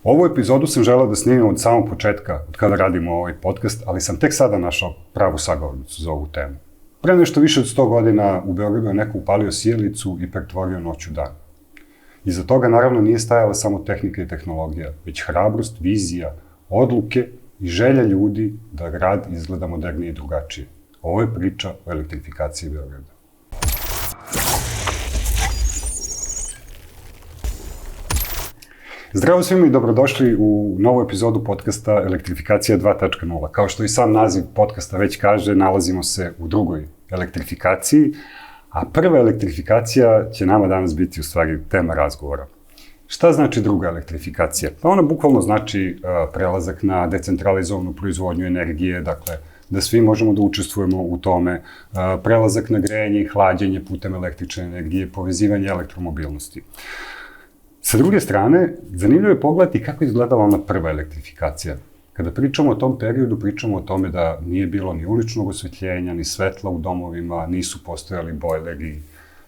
Ovu epizodu sam želeo da snimim od samog početka, od kada radimo ovaj podcast, ali sam tek sada našao pravu sagovornicu za ovu temu. Pre nešto više od 100 godina u Beogradu je neko upalio sijalicu i pretvorio noć u dan. Iza toga naravno nije stajala samo tehnika i tehnologija, već hrabrost, vizija, odluke i želja ljudi da grad izgleda modernije i drugačije. Ovo je priča o elektrifikaciji Beograda. Zdravo svima i dobrodošli u novu epizodu podcasta Elektrifikacija 2.0. Kao što i sam naziv podcasta već kaže, nalazimo se u drugoj elektrifikaciji, a prva elektrifikacija će nama danas biti u stvari tema razgovora. Šta znači druga elektrifikacija? Pa ona bukvalno znači prelazak na decentralizovanu proizvodnju energije, dakle da svi možemo da učestvujemo u tome, prelazak na grejanje i hlađenje putem električne energije, povezivanje elektromobilnosti. Sa druge strane, zanimljivo je pogledati kako izgledala ona prva elektrifikacija. Kada pričamo o tom periodu, pričamo o tome da nije bilo ni uličnog osvetljenja, ni svetla u domovima, nisu postojali bojleri,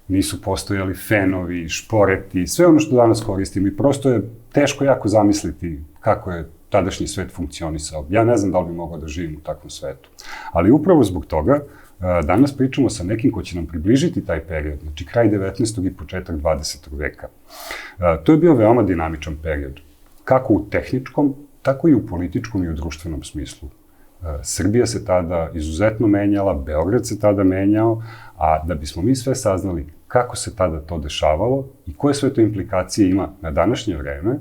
nisu postojali fenovi, šporeti, sve ono što danas koristimo i prosto je teško jako zamisliti kako je tadašnji svet funkcionisao. Ja ne znam da li bi mogao da živim u takvom svetu. Ali upravo zbog toga danas pričamo sa nekim ko će nam približiti taj period, znači kraj 19. i početak 20. veka. To je bio veoma dinamičan period, kako u tehničkom, tako i u političkom i u društvenom smislu. Srbija se tada izuzetno menjala, Beograd se tada menjao, a da bismo mi sve saznali kako se tada to dešavalo i koje sve to implikacije ima na današnje vreme,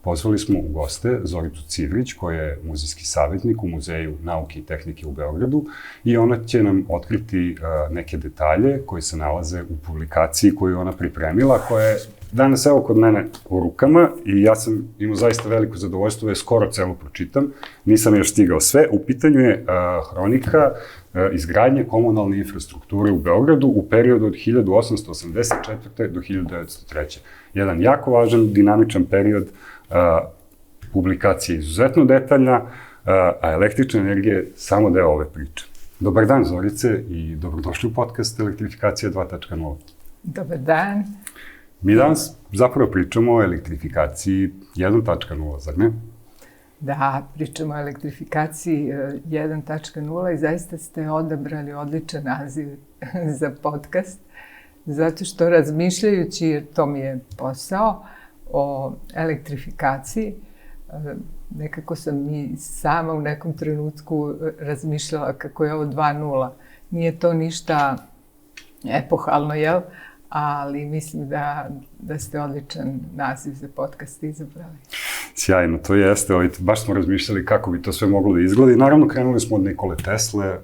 pozvali smo u goste Zoricu Civrić, koja je muzejski savjetnik u Muzeju nauke i tehnike u Beogradu i ona će nam otkriti neke detalje koji se nalaze u publikaciji koju ona pripremila, koja je danas evo kod mene u rukama i ja sam imao zaista veliko zadovoljstvo da je skoro celo pročitam. Nisam još stigao sve. U pitanju je hronika izgradnje komunalne infrastrukture u Beogradu u periodu od 1884. do 1903. Jedan jako važan, dinamičan period. Publikacija je izuzetno detaljna, a električna energija je samo deo ove priče. Dobar dan, Zorice, i dobrodošli u podcast Elektrifikacija 2.0. Dobar dan. Mi danas zapravo pričamo o elektrifikaciji 1.0, zar ne? Da, pričamo o elektrifikaciji 1.0 i zaista ste odabrali odličan naziv za podcast, zato što razmišljajući, jer to mi je posao, o elektrifikaciji, nekako sam i sama u nekom trenutku razmišljala kako je ovo 2.0. Nije to ništa epohalno, jel? Ali mislim da ste odličan naziv za podcast izabrali. Sjajno, to jeste. Baš smo razmišljali kako bi to sve moglo da izgleda i naravno krenuli smo od Nikole Tesle,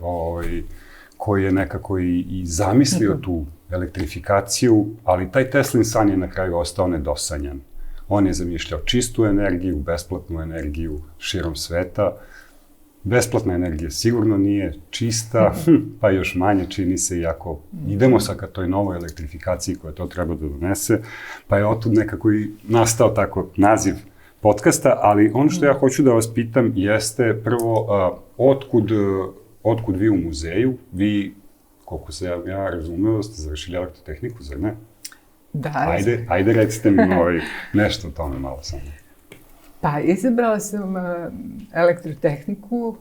koji je nekako i zamislio tu elektrifikaciju, ali taj Teslin san je na kraju ostao nedosanjan. On je zamišljao čistu energiju, besplatnu energiju širom sveta. Besplatna energija sigurno nije čista, pa još manje čini se, iako idemo sad ka toj novoj elektrifikaciji koja to treba da donese, pa je otud nekako i nastao tako naziv podcasta, ali ono što ja hoću da vas pitam jeste prvo, otkud vi u muzeju? Vi, koliko se ja razumeo, ste završili elektrotehniku, zar ne? Da. Ajde recite mi nešto o tome malo samo. Pa izabrala sam elektrotehniku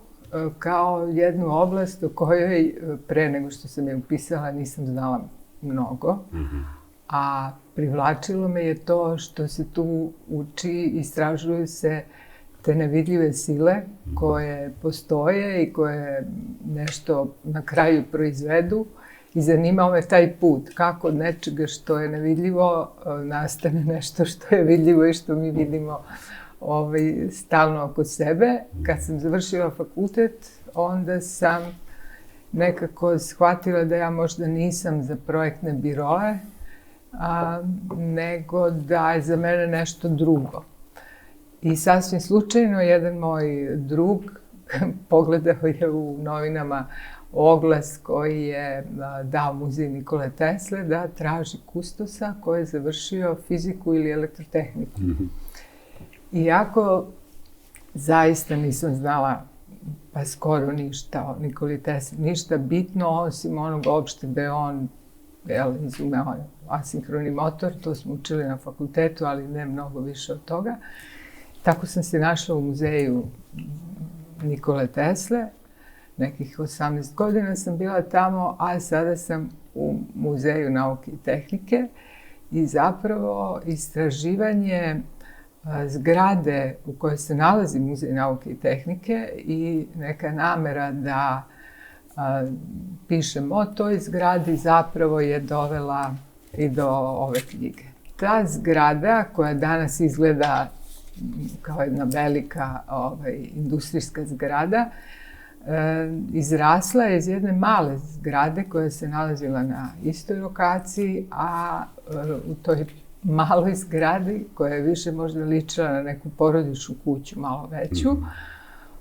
kao jednu oblast o kojoj pre nego što sam je upisala nisam znala mnogo, a privlačilo me je to što se tu uči, istražuju se te nevidljive sile koje postoje i koje nešto na kraju proizvedu. I zanimao me taj put, kako od nečega što je nevidljivo nastane nešto što je vidljivo i što mi vidimo stalno oko sebe. Kad sam završila fakultet, onda sam nekako shvatila da ja možda nisam za projektne biroe, nego da je za mene nešto drugo. I sasvim slučajno jedan moj drug pogledao je u novinama oglas koji je dao muzej Nikole Tesle da traži kustosa koji je završio fiziku ili elektrotehniku. Iako zaista nisam znala pa skoro ništa o Nikoli Tesli, ništa bitno osim onog opšte da je on izumeo asinhroni motor, to smo učili na fakultetu, ali ne mnogo više od toga. Tako sam se našla u muzeju Nikole Tesle. Nekih 18 godina sam bila tamo, a sada sam u Muzeju nauke i tehnike. I zapravo istraživanje zgrade u kojoj se nalazi Muzej nauke i tehnike i neka namera da pišem o toj zgradi zapravo je dovela i do ove knjige. Ta zgrada koja danas izgleda kao jedna velika industrijska zgrada, izrasla je iz jedne male zgrade koja se nalazila na istoj lokaciji, a u toj maloj zgradi, koja je više možda ličila na neku porodičnu kuću, malo veću,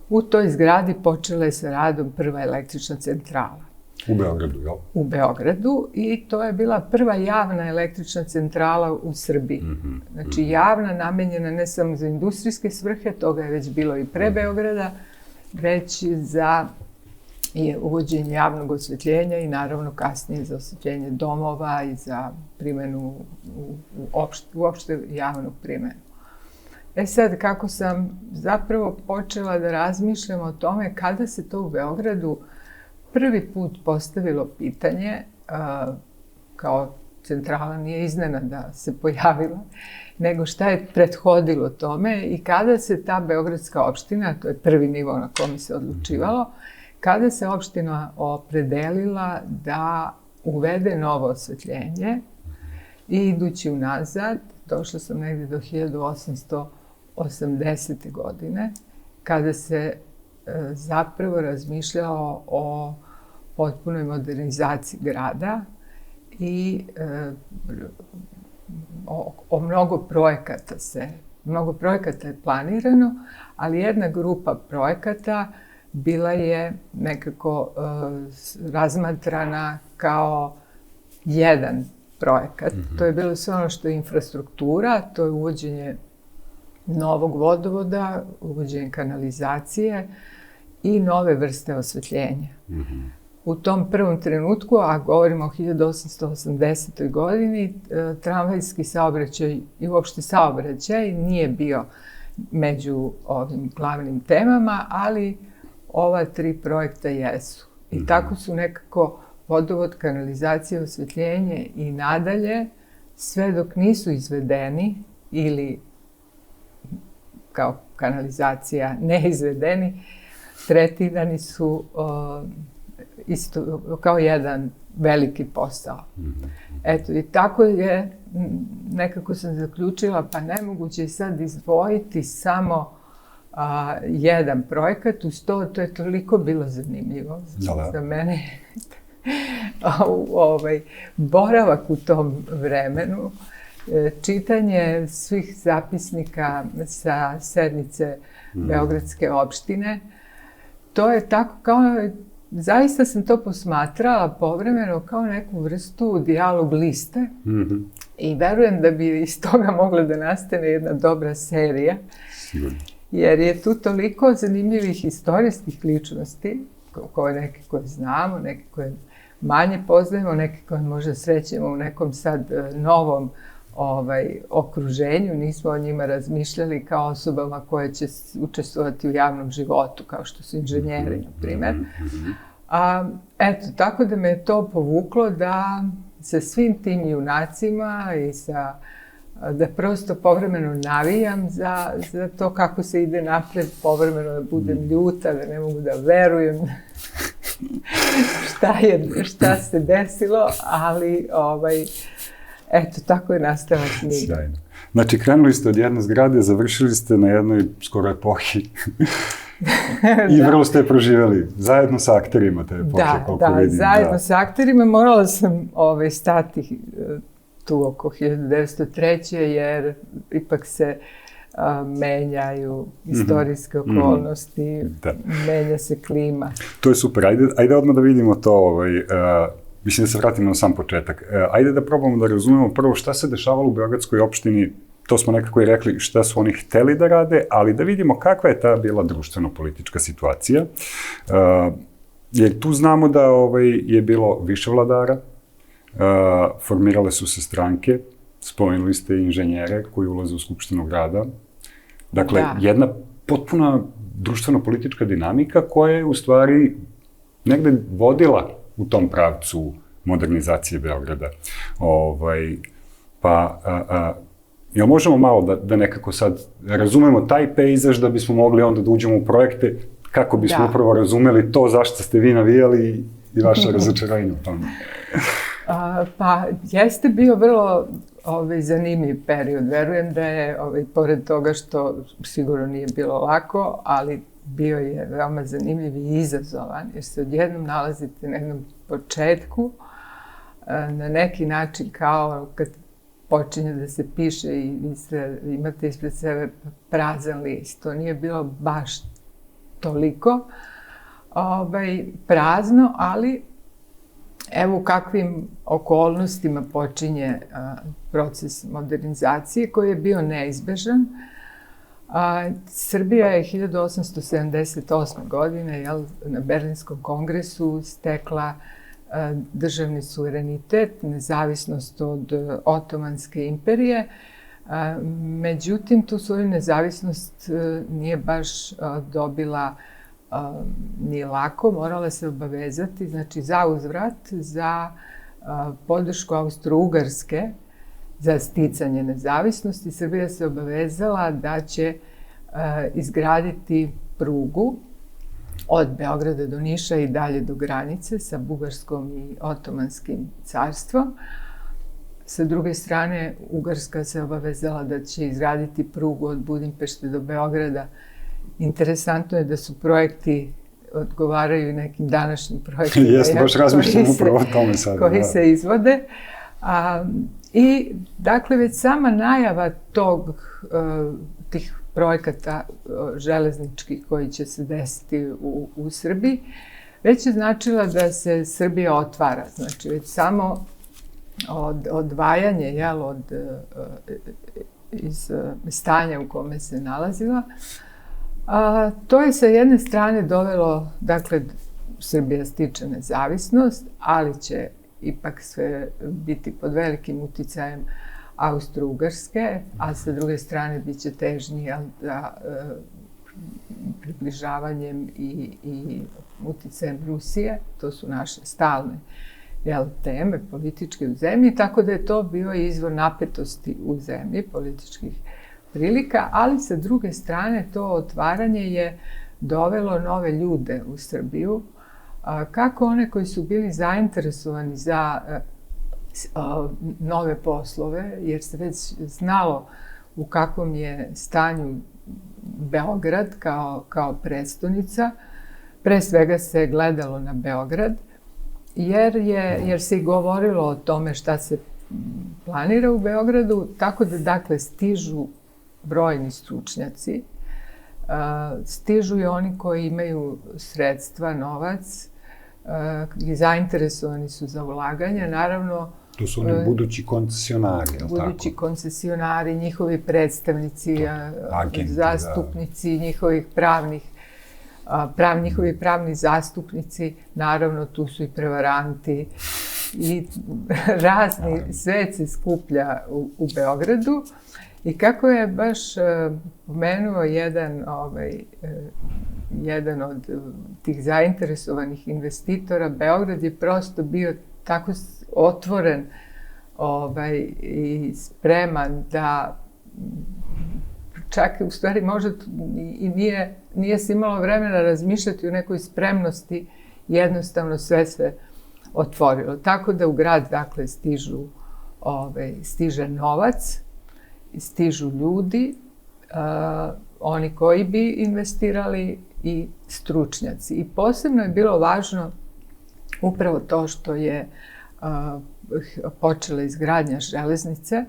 u toj zgradi počela je sa radom prva električna centrala. U Beogradu, jel? U Beogradu, i to je bila prva javna električna centrala u Srbiji. Znači, javna, namenjena ne samo za industrijske svrhe, toga je već bilo i pre Beograda, već za uvođenje javnog osvetljenja i naravno kasnije za osvetljenje domova i za primjenu, uopšte javnog primjenu. Sad, kako sam zapravo počela da razmišljam o tome kada se to u Beogradu prvi put postavilo pitanje, kao centrala nije iznenada se pojavila, nego šta je prethodilo tome i kada se ta beogradska opština, to je prvi nivo na kome se odlučivalo, kada se opština opredelila da uvede novo osvetljenje i idući unazad, došla sam negdje do 1880. godine, kada se zapravo razmišljalo o potpunoj modernizaciji grada i o mnogo projekata je planirano, ali jedna grupa projekata bila je nekako razmatrana kao jedan projekat. To je bilo sve ono što je infrastruktura, to je uvođenje novog vodovoda, uvođenje kanalizacije i nove vrste osvetljenja. U tom prvom trenutku, a govorimo o 1880. godini, tramvajski saobraćaj i uopšte saobraćaj nije bio među ovim glavnim temama, ali ova 3 projekta jesu. I tako su nekako vodovod, kanalizacija, osvetljenje i nadalje, sve dok nisu izvedeni ili kao kanalizacija neizvedeni, tretirani su isto kao jedan veliki posao. Eto, i tako je, nekako sam zaključila, pa nemoguće je sad izdvojiti samo jedan projekat, uz to je toliko bilo zanimljivo za mene. Boravak u tom vremenu, čitanje svih zapisnika sa sednice Beogradske opštine, to je tako kao, zaista sam to posmatrala povremeno kao neku vrstu dijalog liste i verujem da bi iz toga mogla da nastane jedna dobra serija, jer je tu toliko zanimljivih istorijskih ličnosti, neke koje znamo, neke koje manje poznajemo, neke koje možda srećemo u nekom sad novom okruženju, nismo o njima razmišljali kao osobama koje će učestvovati u javnom životu, kao što su inženjeri, na primjer. Eto, tako da me je to povuklo da sa svim tim junacima i da prosto povremeno navijam za to kako se ide napred, povremeno da budem ljuta, da ne mogu da verujem šta se desilo, ali eto, tako je nastala knjiga. Sjajno. Znači, krenuli ste od jedne zgrade, završili ste na jednoj skoro epohi. I vrlo ste je proživjeli, zajedno sa akterima te epohe, koliko vidim. Da, zajedno sa akterima. Morala sam stati tu oko 1903. jer ipak se menjaju istorijske okolnosti, menja se klima. To je super. Ajde odmah da vidimo to. Mislim da se vratimo na sam početak. Ajde da probamo da razumemo prvo šta se dešavalo u Beogradskoj opštini. To smo nekako i rekli šta su oni hteli da rade, ali da vidimo kakva je ta bila društveno-politička situacija. Jer tu znamo da je bilo više vladara, formirale su se stranke, spomenuli ste inženjere koji ulaze u Skupštinu grada, Dakle, jedna potpuna društveno-politička dinamika koja je u stvari negde vodila u tom pravcu modernizacije Beograda. Jel možemo malo da nekako sad razumemo taj pejzaž da bismo mogli onda da uđemo u projekte kako bismo upravo razumeli to zašto ste vi navijali i vaše razočaranje u tome? Pa, jeste bio vrlo zanimljiv period. Verujem da je, pored toga što sigurno nije bilo lako, ali bio je veoma zanimljiv i izazovan, jer se odjednom nalazite na jednom početku, na neki način kao kad počinje da se piše i vi imate ispred sebe prazan list. To nije bilo baš toliko prazno, ali evo u kakvim okolnostima počinje proces modernizacije koji je bio neizbežan. Srbija je 1878. godine na Berlinskom kongresu stekla državni suverenitet, nezavisnost od Otomanske imperije. Međutim, tu svoju nezavisnost nije baš dobila ni lako, morala se obavezati, znači za uzvrat, za podršku Austro-Ugarske za sticanje nezavisnosti. Srbija se obavezala da će izgraditi prugu od Beograda do Niša i dalje do granice sa Bugarskom i Otomanskim carstvom. Sa druge strane, Ugarska se obavezala da će izgraditi prugu od Budimpešte do Beograda. Interesantno je da su projekti odgovaraju nekim današnjim projektima. Jeste, baš razmišljam upravo o tome sada. Koji se izvode. I, dakle, već sama najava tih projekata železničkih koji će se desiti u Srbiji, već je značila da se Srbija otvara. Znači, već samo odvajanje iz stanja u kome se nalazila, to je sa jedne strane dovelo, dakle, Srbija stiče nezavisnost, ali će ipak sve biti pod velikim uticajem Austro-Ugarske, a sa druge strane bit će težnji za približavanjem i uticajem Rusije. To su naše stalne teme političke u zemlji, tako da je to bio izvor napetosti u zemlji, političkih prilika, ali sa druge strane to otvaranje je dovelo nove ljude u Srbiju, kako one koji su bili zainteresovani za nove poslove, jer se već znalo u kakvom je stanju Beograd kao prestonica. Pre svega se gledalo na Beograd, jer se i govorilo o tome šta se planira u Beogradu, tako da, dakle, stižu brojni stručnjaci, stižu i oni koji imaju sredstva, novac, i zainteresovani su za ulaganje. Naravno, to su oni budući koncesionari, je li tako? Budući koncesionari, njihovi predstavnici, zastupnici, njihovi pravni zastupnici, naravno tu su i prevaranti i razni svet se skuplja u Beogradu. I kako je baš pomenuo jedan od tih zainteresovanih investitora, Beograd je prosto bio tako otvoren i spreman da čak u stvari možda i nije se imalo vremena razmišljati o nekoj spremnosti, jednostavno sve se otvorilo. Tako da u grad, dakle, stiže novac, stižu ljudi, oni koji bi investirali i stručnjaci. I posebno je bilo važno upravo to što je počela izgradnja železnice.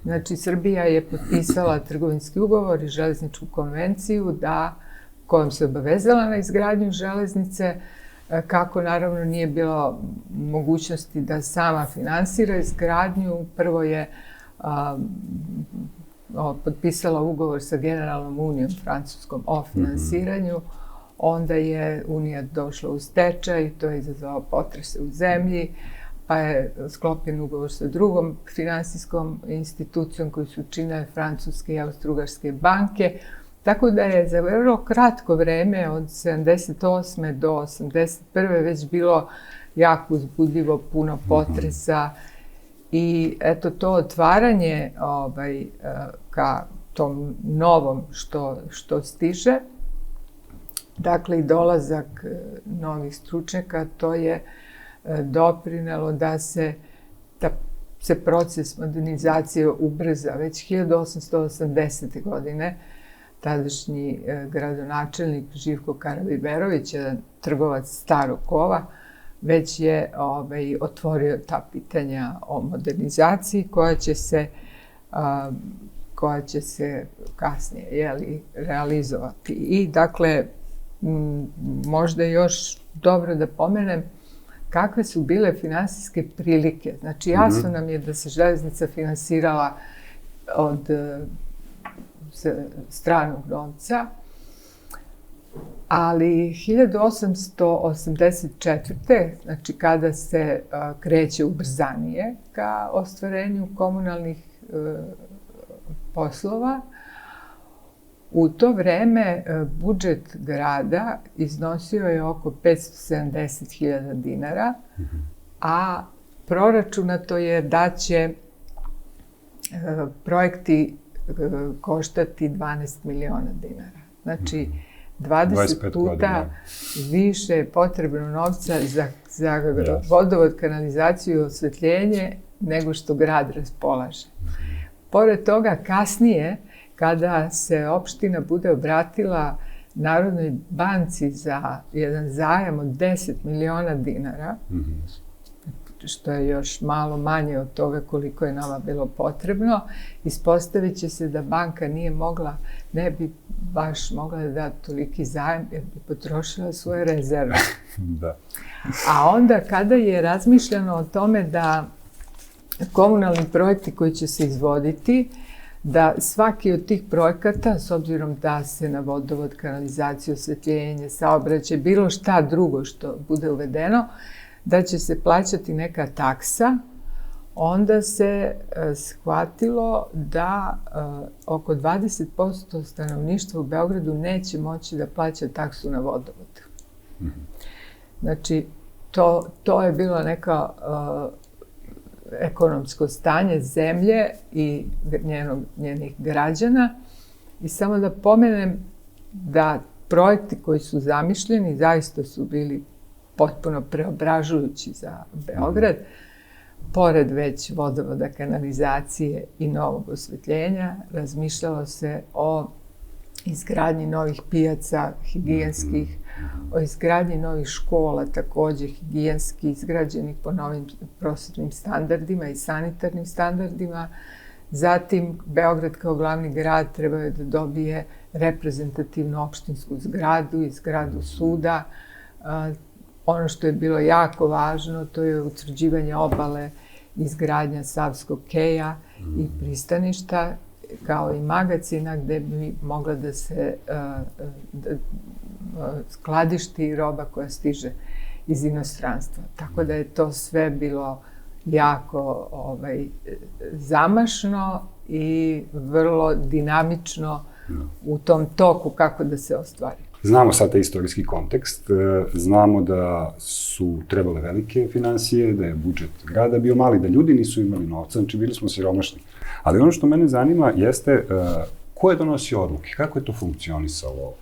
Znači, Srbija je potpisala trgovinski ugovor i železničku konvenciju kojom se obavezala na izgradnju železnice, kako naravno nije bilo mogućnosti da sama finansira izgradnju. Prvo je potpisala ugovor sa Generalnom unijom francuskom o finansiranju, onda je Unija došla u stečaj, to je izazvalo potrese u zemlji, pa je sklopljen ugovor sa drugom finansijskom institucijom koju su činile francuske i austro-ugarske banke Tako da je za vrlo kratko vreme, od 78. do 81. već bilo jako uzbudljivo, puno potresa i eto to otvaranje ka tom novom što stiže, dakle i dolazak novih stručnjaka, to je doprinelo da se proces modernizacije ubrza. Već 1880. godine tadašnji gradonačelnik Živko Karabiberović, jedan trgovac starog kova, već je otvorio ta pitanja o modernizaciji koja će se kasnije realizovati. I dakle, možda je još dobro da pomenem kakve su bile finansijske prilike. Znači, jasno nam je da se železnica finansirala od stranog novca, ali 1884. znači kada se kreće ubrzanije ka ostvarenju komunalnih poslova, u to vreme budžet grada iznosio je oko 570.000 dinara, a proračunato je da će projekti koštati 12 miliona dinara. Znači, 20 puta više je potrebno novca za vodovod, kanalizaciju i osvetljenje nego što grad raspolaže. Pored toga, kasnije, kada se opština bude obratila Narodnoj banci za jedan zajam od 10 miliona dinara, što je još malo manje od toga koliko je nama bilo potrebno, ispostavit će se da banka ne bi baš mogla da da toliki zajam jer bi potrošila svoje rezerve. A onda kada je razmišljano o tome da komunalni projekti koji će se izvoditi, da svaki od tih projekata, s obzirom da se na vodovod, kanalizaciju, osvetljenje, saobraćaj, bilo šta drugo što bude uvedeno, da će se plaćati neka taksa, onda se shvatilo da oko 20% stanovništva u Beogradu neće moći da plaća taksu na vodovod. Znači, to je bilo neka ekonomsko stanje zemlje i njenih građana. I samo da pomenem da projekti koji su zamišljeni zaista su bili potpuno preobražujući za Beograd. Pored već vodovoda, kanalizacije i novog osvetljenja, razmišljalo se o izgradnji novih pijaca higijenskih, o izgradnji novih škola, takođe higijenski izgrađenih po novim prosvetnim standardima i sanitarnim standardima. Zatim, Beograd kao glavni grad trebao je da dobije reprezentativnu opštinsku zgradu i zgradu suda. Ono što je bilo jako važno, to je utvrđivanje obale, izgradnja Savskog keja i pristaništa, kao i magacina gde bi mogla da se skladišti roba koja stiže iz inostranstva. Tako da je to sve bilo jako zamašno i vrlo dinamično u tom toku kako da se ostvari. Znamo sad taj istorijski kontekst, znamo da su trebale velike finansije, da je budžet grada bio mali, da ljudi nisu imali novca, znači bili smo siromašni. Ali ono što mene zanima jeste ko je donosio odluke, kako je to funkcionisalo.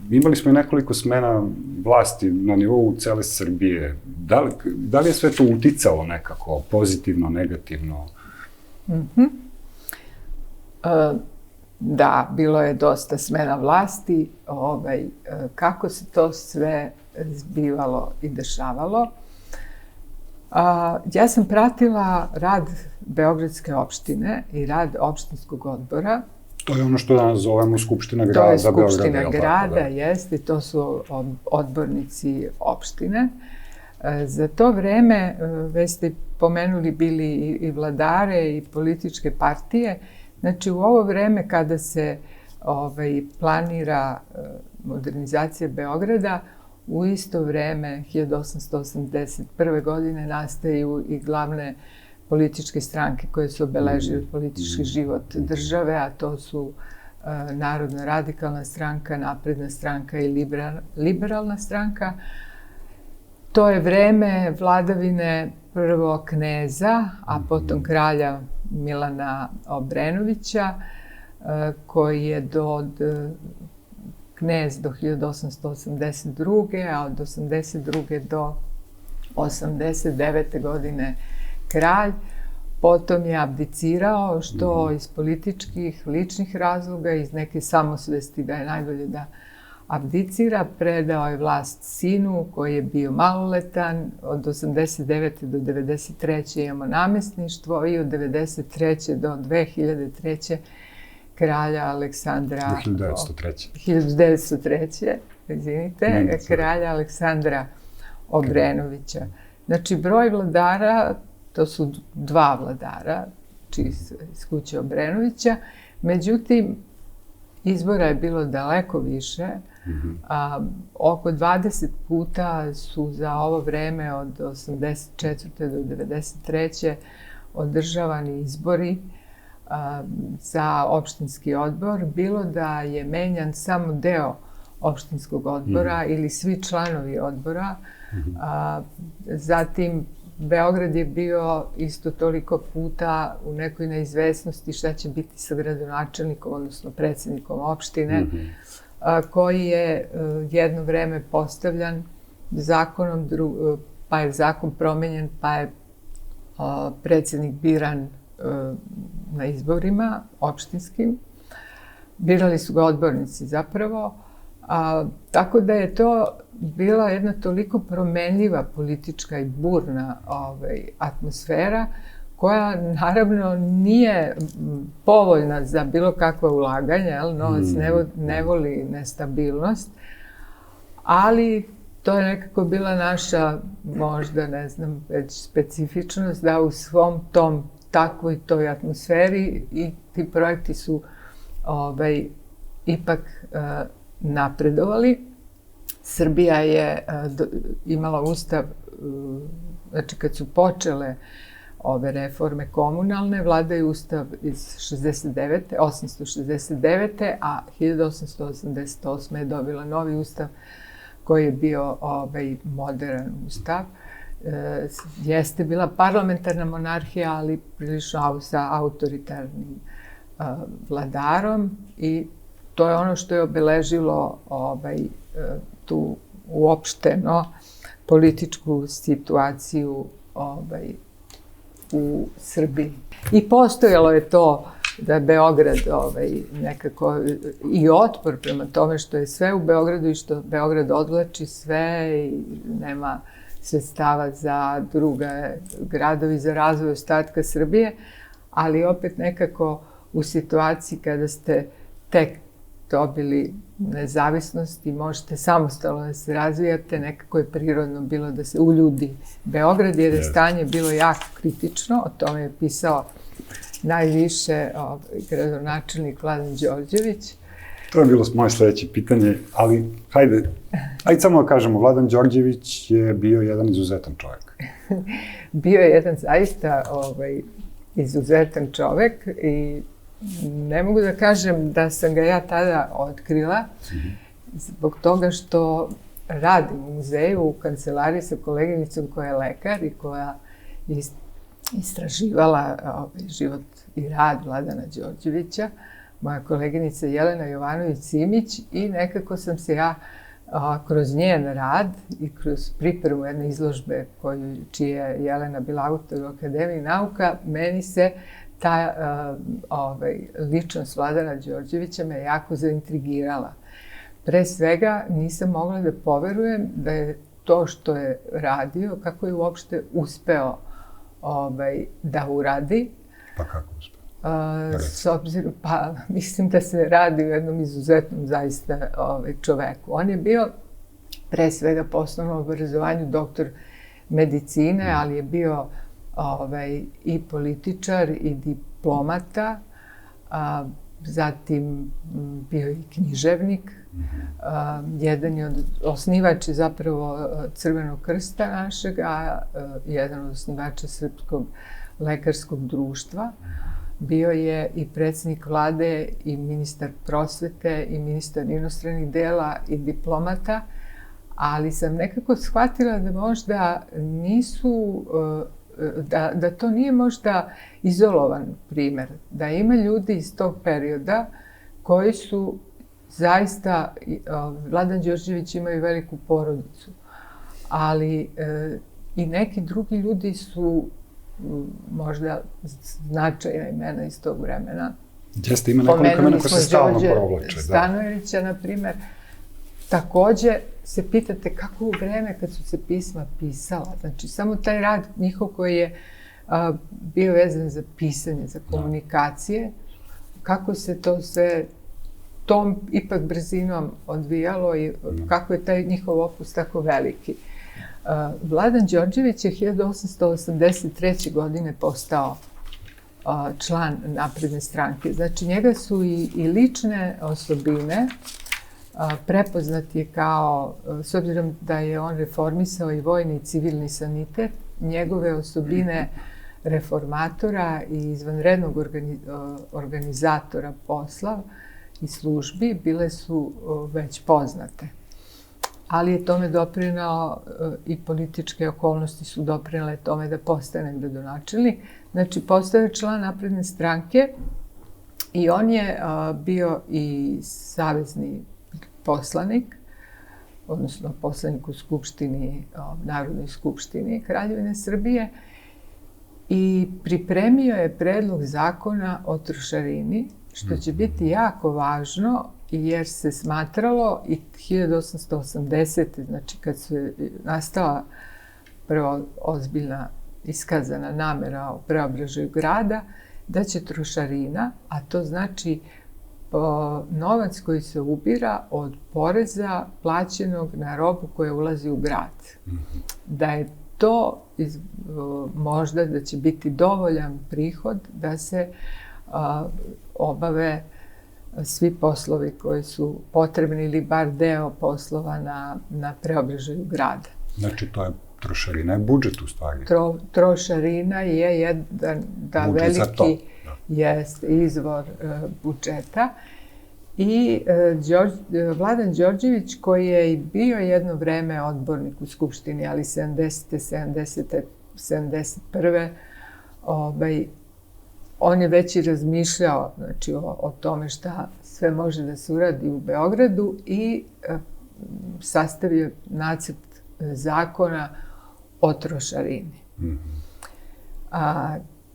Imali smo i nekoliko smena vlasti na nivou cele Srbije. Da li je sve to uticalo nekako, pozitivno, negativno? Da, bilo je dosta smena vlasti. Kako se to sve zbivalo i dešavalo? Ja sam pratila rad Beogradske opštine i rad opštinskog odbora. To je ono što danas zovemo Skupština grada Beograda. To je Skupština grada, jeste, to su odbornici opštine. Za to vreme, već ste pomenuli, bili i vladare i političke partije. Znači, u ovo vreme kada se planira modernizacija Beograda, u isto vreme, 1881. godine, nastaju i glavne političke stranke koje su obeležile politički život države, a to su Narodna radikalna stranka, Napredna stranka i Liberalna stranka. To je vreme vladavine prvo kneza, a potom kralja Milana Obrenovića, koji je knez do 1882. a od 1882. do 1889. godine kralj. Potom je abdicirao, što iz političkih, ličnih razloga, iz neke samosvesti da je najbolje da abdicira. Predao je vlast sinu koji je bio maloletan. Od 89. do 93. imamo namestništvo i od 93. do 2003. kralja Aleksandra... 1903. Izvinite, kralja Aleksandra Obrenovića. Znači, broj vladara, to su dva vladara, iz kuće Obrenovića. Međutim, izbora je bilo daleko više. Oko 20 puta su za ovo vreme od 84. do 93. održavani izbori za opštinski odbor. Bilo da je menjan samo deo opštinskog odbora ili svi članovi odbora. Zatim, Beograd je bio isto toliko puta u nekoj neizvesnosti šta će biti sa gradonačelnikom, odnosno predsjednikom opštine, koji je jedno vreme postavljan zakonom, pa je zakon promenjen, pa je predsjednik biran na izborima opštinskim. Birali su ga odbornici zapravo. Tako da je to bila jedna toliko promenljiva politička i burna atmosfera, koja naravno nije povoljna za bilo kakva ulaganja, novac ne voli nestabilnost, ali to je nekako bila naša, možda, ne znam, već specifičnost, da u svom tom takvoj toj atmosferi i ti projekti su ipak napredovali. Srbija je imala ustav, znači kad su počele ove reforme komunalne, vlada je ustav iz 869. a 1888. je dobila novi ustav koji je bio modern ustav. Jeste bila parlamentarna monarhija, ali prilično sa autoritarnim vladarom, i to je ono što je obeležilo tu uopšteno političku situaciju u Srbiji. I postojalo je to da Beograd nekako i otpor prema tome što je sve u Beogradu i što Beograd odvlači sve i nema sredstava za druge gradovi, za razvoj ostatka Srbije, ali opet nekako u situaciji kada ste tek dobili nezavisnost i možete samostalno da se razvijate, nekako je prirodno bilo da se uljudi Beograd, jer je stanje bilo jako kritično. O tome je pisao najviše gradonačelnik Vladan Đorđević. To je bilo moje sledeće pitanje, ali hajde samo da kažemo, Vladan Đorđević je bio jedan izuzetan čovjek. Bio je jedan zaista izuzetan čovjek i ne mogu da kažem da sam ga ja tada otkrila, zbog toga što radim u muzeju, u kancelariji sa koleginicom koja je lekar i koja je istraživala život i rad Vladana Đorđevića, moja koleginica Jelena Jovanović-Simić, i nekako sam se ja kroz njen rad i kroz pripremu jedne izložbe čija je Jelena bila autor u Akademiji nauka, meni se ta ličnost Vladana Đorđevića me jako zaintrigirala. Pre svega nisam mogla da poverujem da je to što je radio, kako je uopšte uspeo da uradi. Pa kako uspeo? S obzirom, pa mislim da se radi o jednom izuzetnom zaista čoveku. On je bio pre svega po osnovnom obrazovanju doktor medicine, ali je bio i političar i diplomata, zatim bio i književnik. Jedan je od osnivača zapravo Crvenog krsta našeg, a jedan od osnivača Srpskog lekarskog društva. bio je i predsjednik vlade i ministar prosvete i ministar inostranih dela i diplomata, ali sam nekako shvatila da možda nisu, da to nije možda izolovan primer, da ima ljudi iz tog perioda koji su zaista, Vladan Đorđević ima i veliku porodicu, ali i neki drugi ljudi su možda značajna imena iz tog vremena. Jeste, ima nekoliko imena koji se stalno provlače. Stanojevića, na primer. Takođe se pitate kako u vreme kad su se pisma pisala, znači samo taj rad njihov koji je bio vezan za pisanje, za komunikacije, kako se to sve tom ipak brzinom odvijalo i kako je taj njihov opus tako veliki. Vladan Đorđević je 1883. godine postao član Napredne stranke. Znači, njega su i lične osobine, prepoznat je kao, s obzirom da je on reformisao i vojni i civilni sanitet, njegove osobine reformatora i izvanrednog organizatora posla i službi bile su već poznate. Ali je tome doprinao i političke okolnosti su doprinale tome da postane gradonačelnik. Znači, postao je član Napredne stranke i on je bio i savezni poslanik, odnosno poslanik u Skupštini, Narodnoj skupštini Kraljevine Srbije i pripremio je predlog zakona o trošarini, što će biti jako važno jer se smatralo i 1880. znači kad se nastala prva ozbiljna iskazana namera o preobražaju grada, da će trošarina, a to znači novac koji se ubira od poreza plaćenog na robu koja ulazi u grad. Da je to možda da će biti dovoljan prihod da se obave svi poslovi koji su potrebni ili bar deo poslova na preobražaju grada. Znači, to je trošarina je budžet u stvari. Trošarina je jedan veliki izvor budžeta. I Vladan Đorđević, koji je i bio jedno vreme odbornik u Skupštini, ali 70. 71. On je već i razmišljao znači, o tome šta sve može da se uradi u Beogradu i sastavio nacrt zakona o trošarini.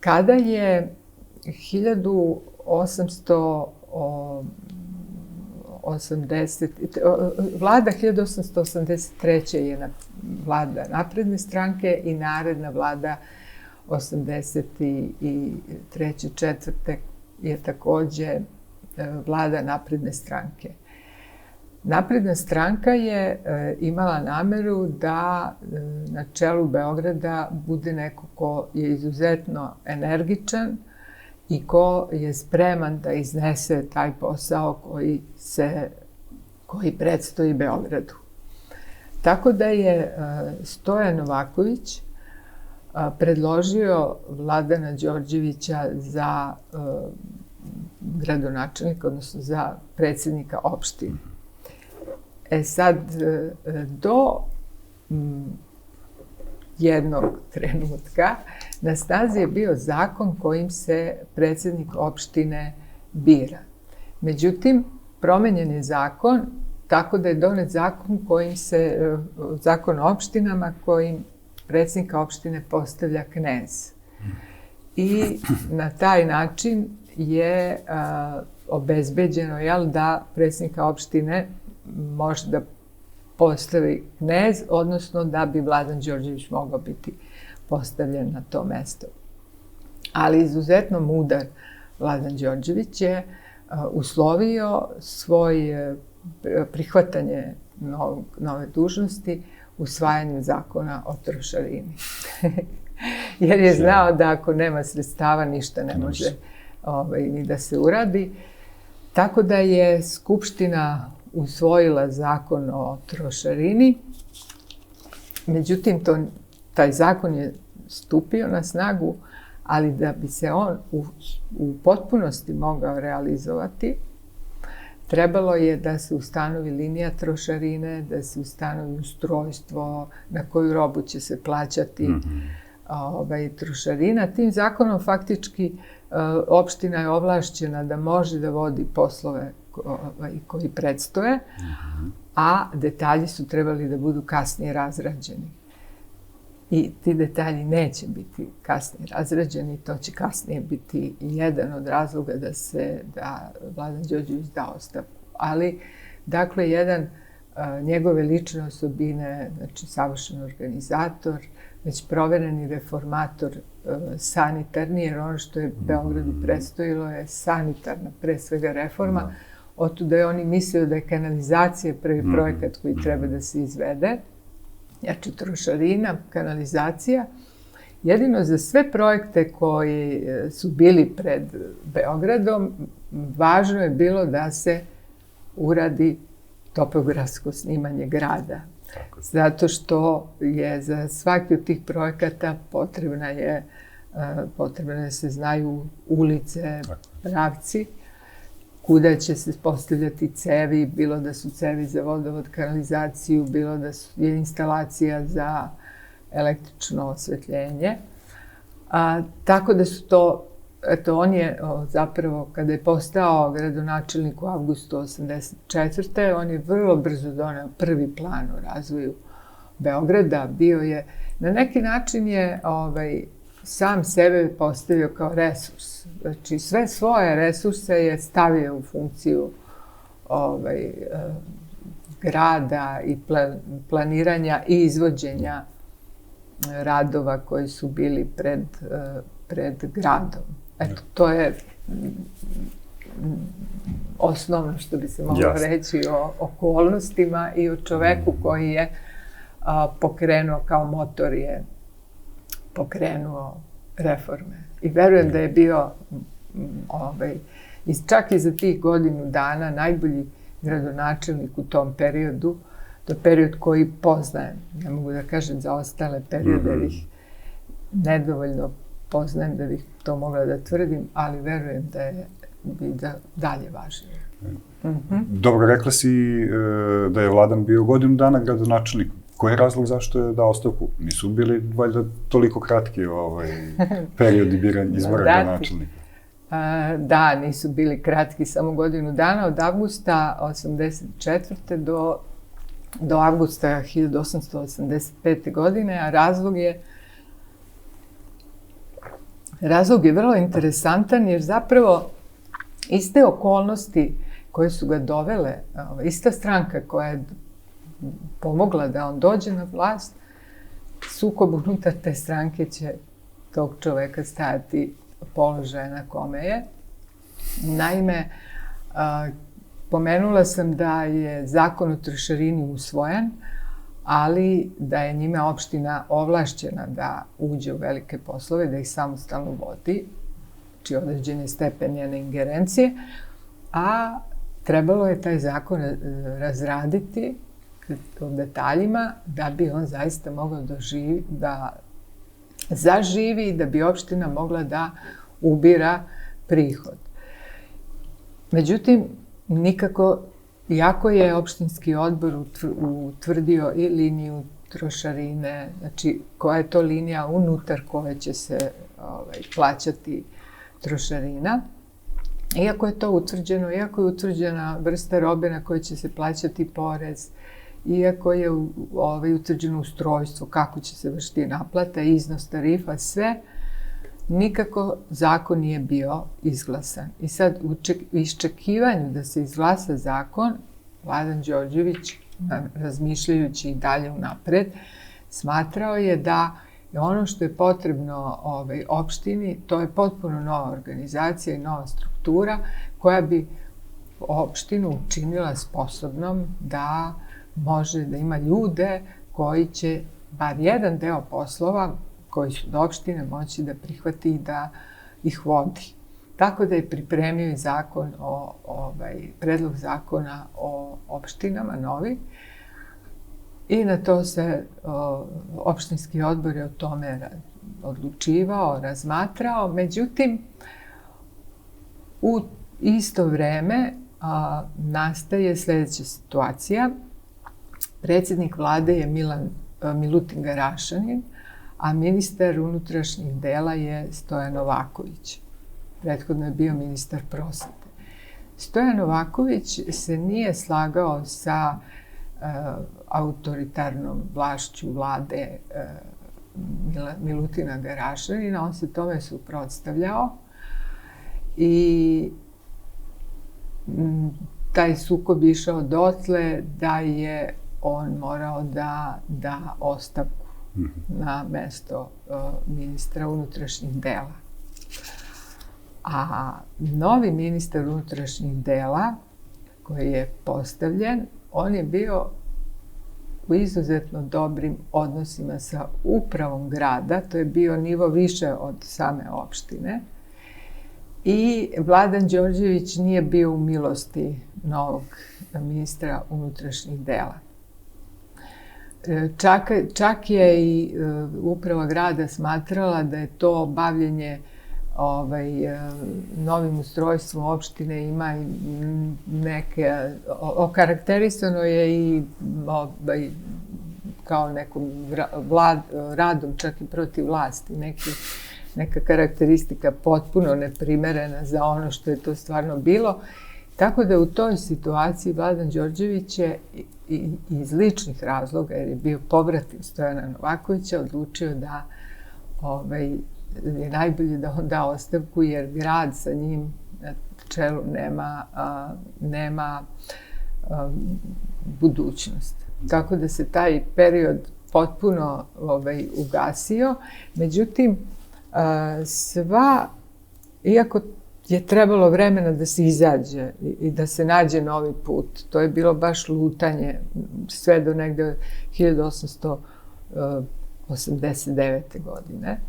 Kada je 1883. je vlada Napredne stranke i naredna vlada 83. 4. je takođe vlada Napredne stranke. Napredna stranka je imala nameru da na čelu Beograda bude neko ko je izuzetno energičan i ko je spreman da iznese taj posao koji predstoji Beogradu. Tako da je Stojan Novaković predložio Vladana Đorđevića za gradonačelnika, odnosno za predsjednika opštine. Sad, do jednog trenutka na snazi je bio zakon kojim se predsjednik opštine bira. Međutim, promenjen je zakon tako da je donet zakon o opštinama kojim predsjednika opštine postavlja knez. I na taj način je obezbeđeno da predsjednika opštine može da postavi knez, odnosno da bi Vladan Đorđević mogao biti postavljen na to mesto. Ali izuzetno mudar Vladan Đorđević je uslovio svoje prihvatanje nove dužnosti usvajanjem zakona o trošarini. Jer je znao da ako nema sredstava ništa ne može ni da se uradi. Tako da je Skupština usvojila zakon o trošarini. Međutim, taj zakon je stupio na snagu, ali da bi se on u potpunosti mogao realizovati, trebalo je da se ustanovi linija trošarine, da se ustanovi ustrojstvo na koju robu će se plaćati trošarina. Tim zakonom faktički opština je ovlašćena da može da vodi poslove koji predstoje, a detalji su trebali da budu kasnije razrađeni. I ti detalji neće biti kasnije razrađeni, to će kasnije biti jedan od razloga da Vladan Đorđević da ostavku. Ali, dakle, njegove lične osobine, znači savršen organizator, već provereni reformator, sanitarni, jer ono što je Beogradu predstojilo je sanitarna, pre svega, reforma. Otuda je on i mislio da je kanalizacija prvi projekat koji treba da se izvede. Znači, trošarina, kanalizacija. Jedino za sve projekte koji su bili pred Beogradom, važno je bilo da se uradi topografsko snimanje grada. Zato što je za svaki od tih projekata potrebno da se znaju ulice, pravci, kuda će se postavljati cevi, bilo da su cevi za vodovod, kanalizaciju, bilo da je instalacija za električno osvetljenje. Tako da su to, eto, on je zapravo, kada je postao gradonačelnik u avgustu 1984. On je vrlo brzo doneo prvi plan o razvoju Beograda. Bio je, na neki način je sam sebe postavio kao resurs. Znači, sve svoje resurse je stavio u funkciju grada i planiranja i izvođenja radova koji su bili pred gradom. Eto, to je osnovno što bi se moglo reći o okolnostima i o čoveku koji je pokrenuo, kao motor je pokrenuo reforme. I verujem da je bio čak i za tih godinu dana najbolji gradonačelnik u tom periodu. To je period koji poznajem. Ne mogu da kažem za ostale periode, jer ih nedovoljno poznajem da bih to mogla da tvrdim, ali verujem bi dalje važnije. Dobro, rekla si da je Vladan bio godinu dana gradonačelnik. Koji je razlog zašto je dao ostavku? Nisu bili valjda toliko kratki periodi izbora gradonačelnika? Da, nisu bili kratki, samo godinu dana, od avgusta 1984. do avgusta 1885. godine, a razlog je vrlo interesantan, jer zapravo iste okolnosti koje su ga dovele, ista stranka koja je pomogla da on dođe na vlast, sukob unutar te stranke će tog čoveka stajati položaja na kome je. Naime, pomenula sam da je zakon o trošarini usvojen, ali da je njime opština ovlašćena da uđe u velike poslove, da ih samostalno vodi, či određene stepen njene ingerencije, a trebalo je taj zakon razraditi u detaljima da bi on zaista mogao da zaživi i da bi opština mogla da ubira prihod. Međutim, nikako, iako je opštinski odbor utvrdio i liniju trošarine, znači koja je to linija unutar koje će se plaćati trošarina, iako je to utvrđeno, iako je utvrđena vrsta robe na kojoj će se plaćati porez, iako je utvrđeno ustrojstvo, kako će se vršiti naplata, iznos tarifa, sve, nikako zakon nije bio izglasan. I sad, u iščekivanju da se izglasa zakon, Vladan Đorđević, razmišljajući i dalje unapred, smatrao je da je ono što je potrebno opštini, to je potpuno nova organizacija i nova struktura koja bi opštinu učinila sposobnom da može da ima ljude koji će bar jedan deo poslova koji su do opštine moći da prihvati i da ih vodi. Tako da je pripremio i predlog zakona o opštinama novi i na to se opštinski odbor je o tome odlučivao, razmatrao. Međutim, u isto vreme nastaje sljedeća situacija. Predsjednik vlade je Milutin Garašanin, a ministar unutrašnjih dela je Stojan Novaković. Prethodno je bio ministar prosvete. Stojan Novaković se nije slagao sa autoritarnom vlašću vlade Milutina Garašanina. On se tome suprotstavljao i taj sukob išao dotle da je on morao da ostavku na mesto ministra unutrašnjih dela. A novi ministar unutrašnjih dela koji je postavljen, on je bio u izuzetno dobrim odnosima sa upravom grada, to je bio nivo više od same opštine. I Vladan Đorđević nije bio u milosti novog ministra unutrašnjih dela. Čak je i uprava grada smatrala da je to bavljenje novim ustrojstvom opštine ima neke, okarakterisano je i kao nekom radom čak i protiv vlasti, neka karakteristika potpuno neprimerena za ono što je to stvarno bilo. Tako da u toj situaciji Vladan Đorđević je iz ličnih razloga, jer je bio pobratim Stojana Novakovića, odlučio da je najbolje da on da ostavku, jer grad sa njim na čelu nema budućnost. Tako da se taj period potpuno ugasio. Međutim, iako je trebalo vremena da se izađe i da se nađe novi put, to je bilo baš lutanje sve do negde 1889. godine.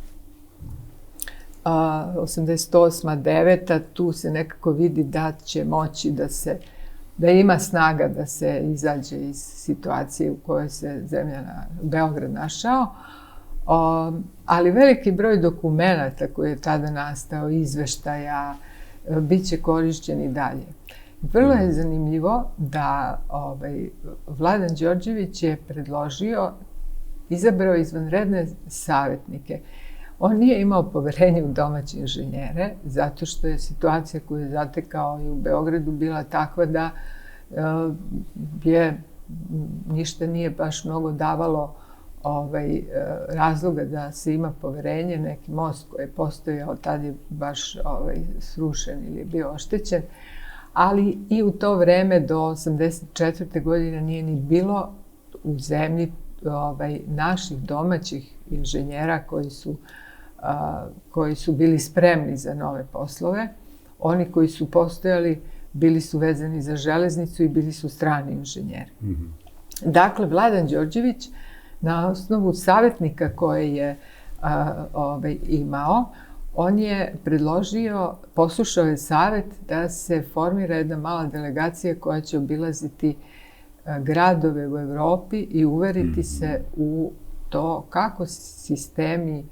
88. 9. tu se nekako vidi da će moći da ima snaga da se izađe iz situacije u kojoj se Beograd našao. Ali veliki broj dokumenata koji je tada nastao, izveštaja, bit će korišćen i dalje. Vrlo je zanimljivo da Vladan Đorđević je izabrao izvanredne savjetnike. On nije imao poverenje u domaće inženjere, zato što je situacija koju je zatekao i u Beogradu bila takva da ništa nije baš mnogo davalo razloga da se ima poverenje. Neki most koji je postojao tad je baš srušen ili je bio oštećen, ali i u to vreme do 84. godine nije ni bilo u zemlji naših domaćih inženjera koji su bili spremni za nove poslove. Oni koji su postojali bili su vezani za železnicu i bili su strani inženjeri. Dakle, Vladan Đorđević na osnovu savjetnika koje je imao, on je predložio, poslušao je savjet da se formira jedna mala delegacija koja će obilaziti gradove u Evropi i uveriti se u to kako sistemi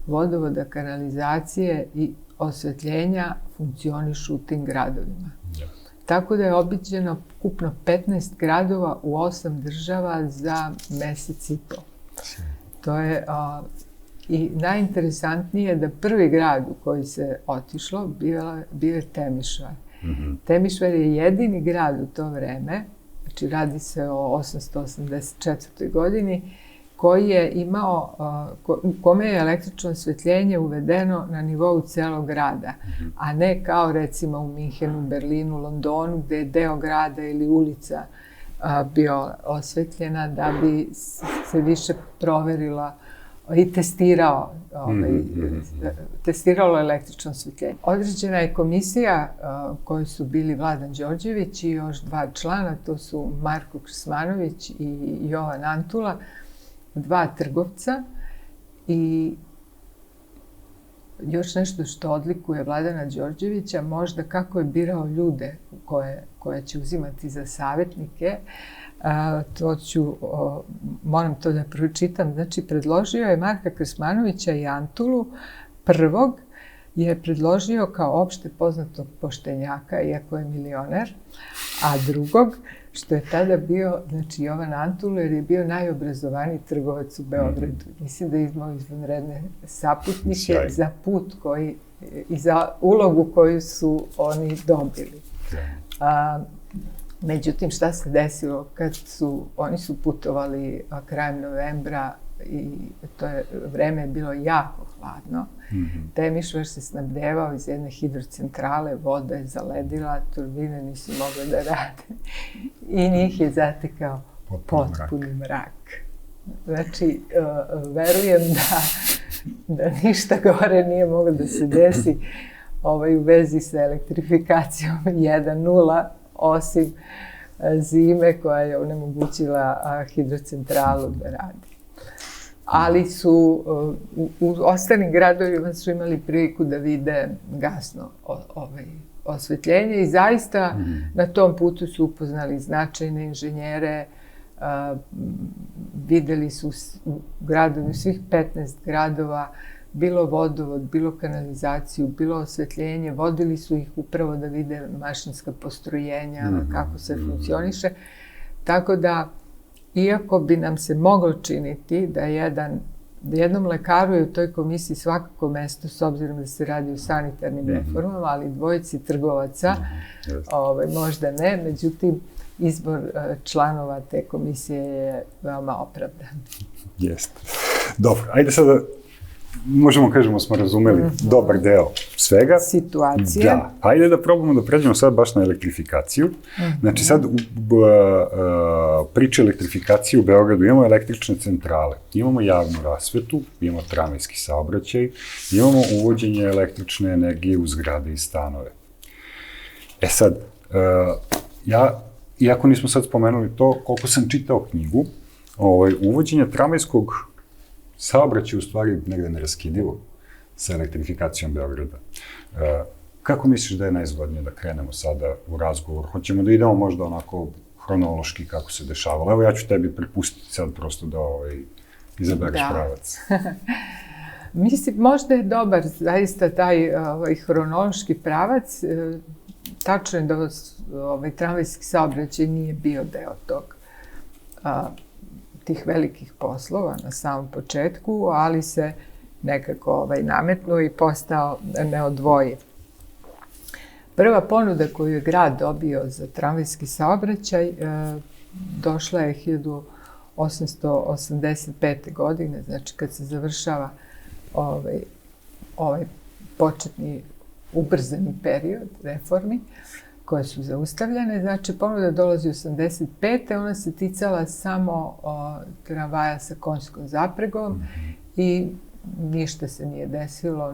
vodovoda, kanalizacije i osvetljenja funkcionišu u tim gradovima. Tako da je obiđeno ukupno 15 gradova u 8 država za mesec i po. To je i najinteresantnije je da prvi grad u koji se otišlo bio je Temišvar. Temišvar je jedini grad u to vreme, znači radi se o 884. godini, koji je imao, u kome je električno osvetljenje uvedeno na nivou celog grada, a ne kao recimo u Minhenu, Berlinu, Londonu, gde je deo grada ili ulica bio osvetljena da bi se više proverila i testiralo električno osvetljenje. Određena je komisija koji su bili Vladan Đorđević i još 2 člana, to su Marko Krsmanović i Jovan Antula, 2 trgovca, i još nešto što odlikuje Vladana Đorđevića, možda kako je birao ljude koje će uzimati za savjetnike, moram to da pročitam. Znači, predložio je Marka Krsmanovića i Antulu. Prvog je predložio kao opšte poznatog poštenjaka, iako je milioner, a drugog, što je tada bio, znači, Jovan Antulu, jer je bio najobrazovaniji trgovac u Beogradu. Mislim da je imao izvanredne saputnike za put i za ulogu koju su oni dobili. Međutim, šta se desilo kad oni su putovali krajem novembra i vreme je bilo jako hladno. Temišvar se snabdevao iz jedne hidrocentrale, voda je zaledila, turbine nisu mogle da rade i njih je zatekao potpuni mrak. Znači, verujem da ništa gore nije moglo da se desi u vezi sa elektrifikacijom 1.0, osim zime koja je onemogućila hidrocentralu da radi. Ali su u ostalim gradovima su imali priliku da vide gasno osvetljenje i zaista na tom putu su upoznali značajne inženjere, videli su u gradovi, svih 15 gradova, bilo vodovod, bilo kanalizaciju, bilo osvetljenje, vodili su ih upravo da vide mašinska postrojenja, kako se funkcioniše. Tako da, iako bi nam se moglo činiti da jednom lekaru je u toj komisiji svakako mesto, s obzirom da se radi o sanitarnim reformama, ali dvojici trgovaca možda ne, međutim, izbor članova te komisije je veoma opravdan. Jeste. Dobro, ajde sada, možemo kažemo smo razumeli dobar deo svega. Situacije. Da, ajde da probamo da pređemo sad baš na elektrifikaciju. Znači sad u priči elektrifikacije u Beogradu imamo električne centrale, imamo javnu rasvetu, imamo tramvajski saobraćaj, imamo uvođenje električne energije u zgrade i stanove. E sad, iako nismo sad spomenuli to, koliko sam čitao knjigu, uvođenje tramvajskog saobraćaj u stvari negde neraskidivo sa elektrifikacijom Beograda. Kako misliš da je najzgodnije da krenemo sada u razgovor? Hoćemo da idemo možda onako hronološki kako se dešavalo? Evo ja ću tebi prepustiti sad prosto da izabereš pravac. Mislim, možda je dobar zaista taj hronološki pravac. Tačno je da tramvajski saobraćaj nije bio deo tih velikih poslova na samom početku, ali se nekako nametnuo i postao neodvojiv. Prva ponuda koju je grad dobio za tramvajski saobraćaj došla je 1885. godine, znači kad se završava ovaj početni ubrzani period reformi koje su zaustavljene. Znači, ponuda dolazi 85. Ona se ticala samo tramvaja sa konjskom zapregom i ništa se nije desilo,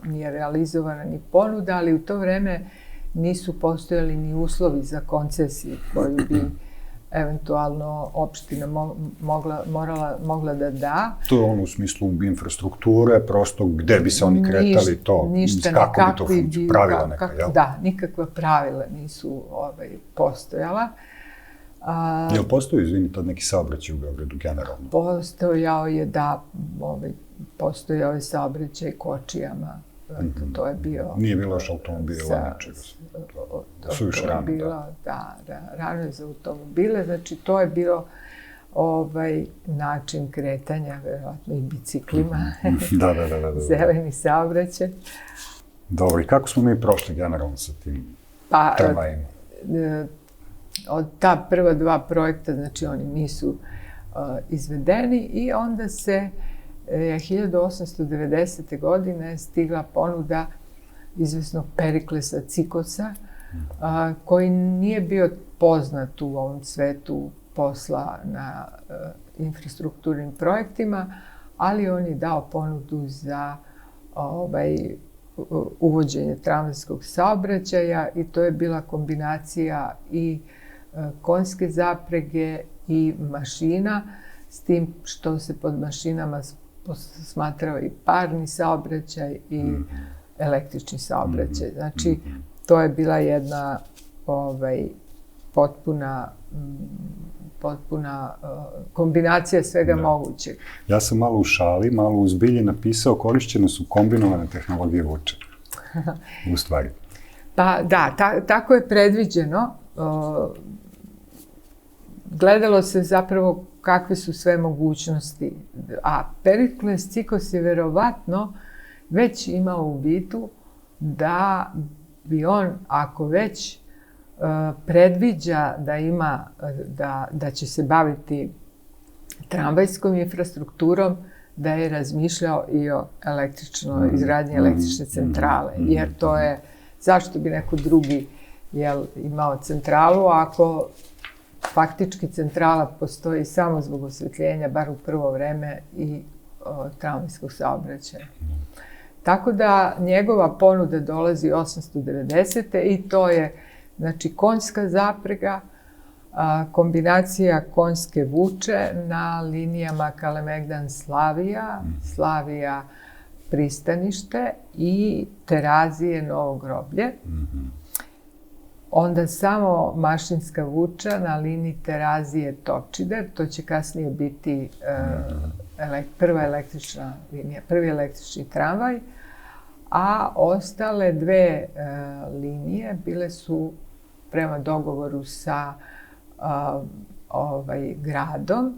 nije realizovana ni ponuda, ali u to vreme nisu postojali ni uslovi za koncesiju koju bi eventualno opština mogla da da. To je ono u smislu infrastrukture, prosto gde bi se oni kretali, to, kako bi to pravila neka, jel? Da, nikakva pravila nisu postojala. Jel postoji, izvini, tad neki saobraćaj u Beogradu generalno? Postojao je, da, postojao je saobraćaj kočijama. To je bio... Nije bilo još automobila, ničega. Su još rano, da. Rano je za automobile, znači to je bio način kretanja, verovatno i biciklima, zeleni saobraćaj. Dobro, i kako smo mi prošli generalno sa tim tramvajima? Od ta prva dva projekta, znači oni nisu izvedeni i onda se 1890. godine stigla ponuda izvesnog Periklesa Cikosa, koji nije bio poznat u ovom svetu posla na infrastrukturnim projektima, ali on je dao ponudu za uvođenje tramvajskog saobraćaja i to je bila kombinacija i konjske zaprege i mašina, s tim što se pod mašinama smatrao i parni saobraćaj i električni saobraćaj. Znači, to je bila jedna potpuna kombinacija svega mogućeg. Ja sam malo u šali, malo u zbilji napisao, korišćene su kombinovane tehnologije vuče. U stvari. Pa da, tako je predviđeno. Gledalo se zapravo kakve su sve mogućnosti. A Perikles Cikos je verovatno već imao u vidu da bi on, ako već predviđa da će se baviti tramvajskom infrastrukturom, da je razmišljao i o izgradnji električne centrale. Jer to je, zašto bi neko drugi imao centralu, ako faktički centrala postoji samo zbog osvetljenja, bar u prvo vreme, i tramvajskog saobraćaja. Tako da njegova ponuda dolazi 890. i to je, znači, konjska zaprega, kombinacija konjske vuče na linijama Kalemegdan-Slavija, Slavija-Pristanište i Terazije-Novo Groblje. Onda samo mašinska vuča na liniji Terazije-Točider, to će kasnije biti prva električna linija, prvi električni tramvaj, a ostale dve linije bile su prema dogovoru sa gradom.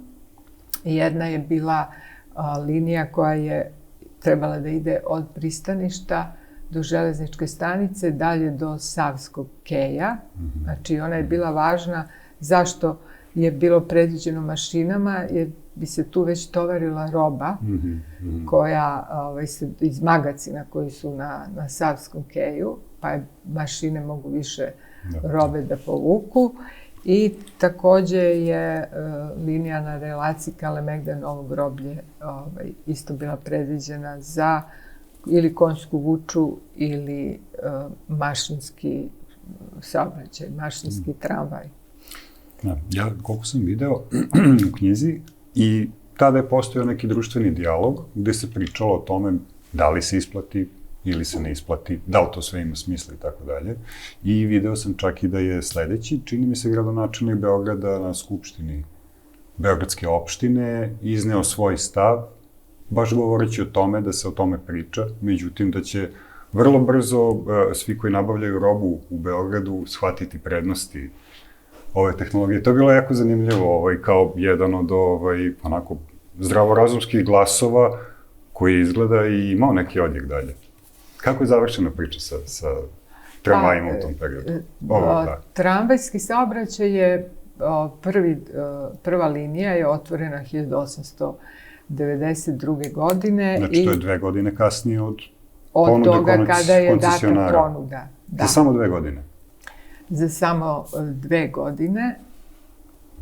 Jedna je bila linija koja je trebala da ide od pristaništa do železničke stanice, dalje do Savskog keja. Znači, ona je bila važna. Zašto je bilo predviđeno mašinama? Jer bi se tu već tovarila roba koja iz magacina koji su na Savskom keju, pa mašine mogu više robe da povuku. I takođe je linija na relaciji Kalemegdan-Novo Groblje isto bila predviđena za ili konjsku vuču ili mašinski saobraćaj, mašinski tramvaj. Ja, koliko sam video u knjizi, i tada je postojao neki društveni dijalog gde se pričalo o tome da li se isplati ili se ne isplati, da li to sve ima smisla i tako dalje. I video sam čak i da je sledeći, čini mi se, gradonačelnik Beograda na skupštini Beogradske opštine izneo svoj stav, baš govoreći o tome da se o tome priča, međutim da će vrlo brzo svi koji nabavljaju robu u Beogradu shvatiti prednosti ove tehnologije. To je bilo jako zanimljivo, kao jedan od onako zdravorazumskih glasova koji izgleda i imao neki odjek dalje. Kako je završena priča sa tramvajima u tom periodu? Tramvajski saobraćaj je prva linija je otvorena 1892. godine. Znači, to je 2 godine kasnije od toga kada je data ponuda. Za samo 2 godine? Za samo 2 godine.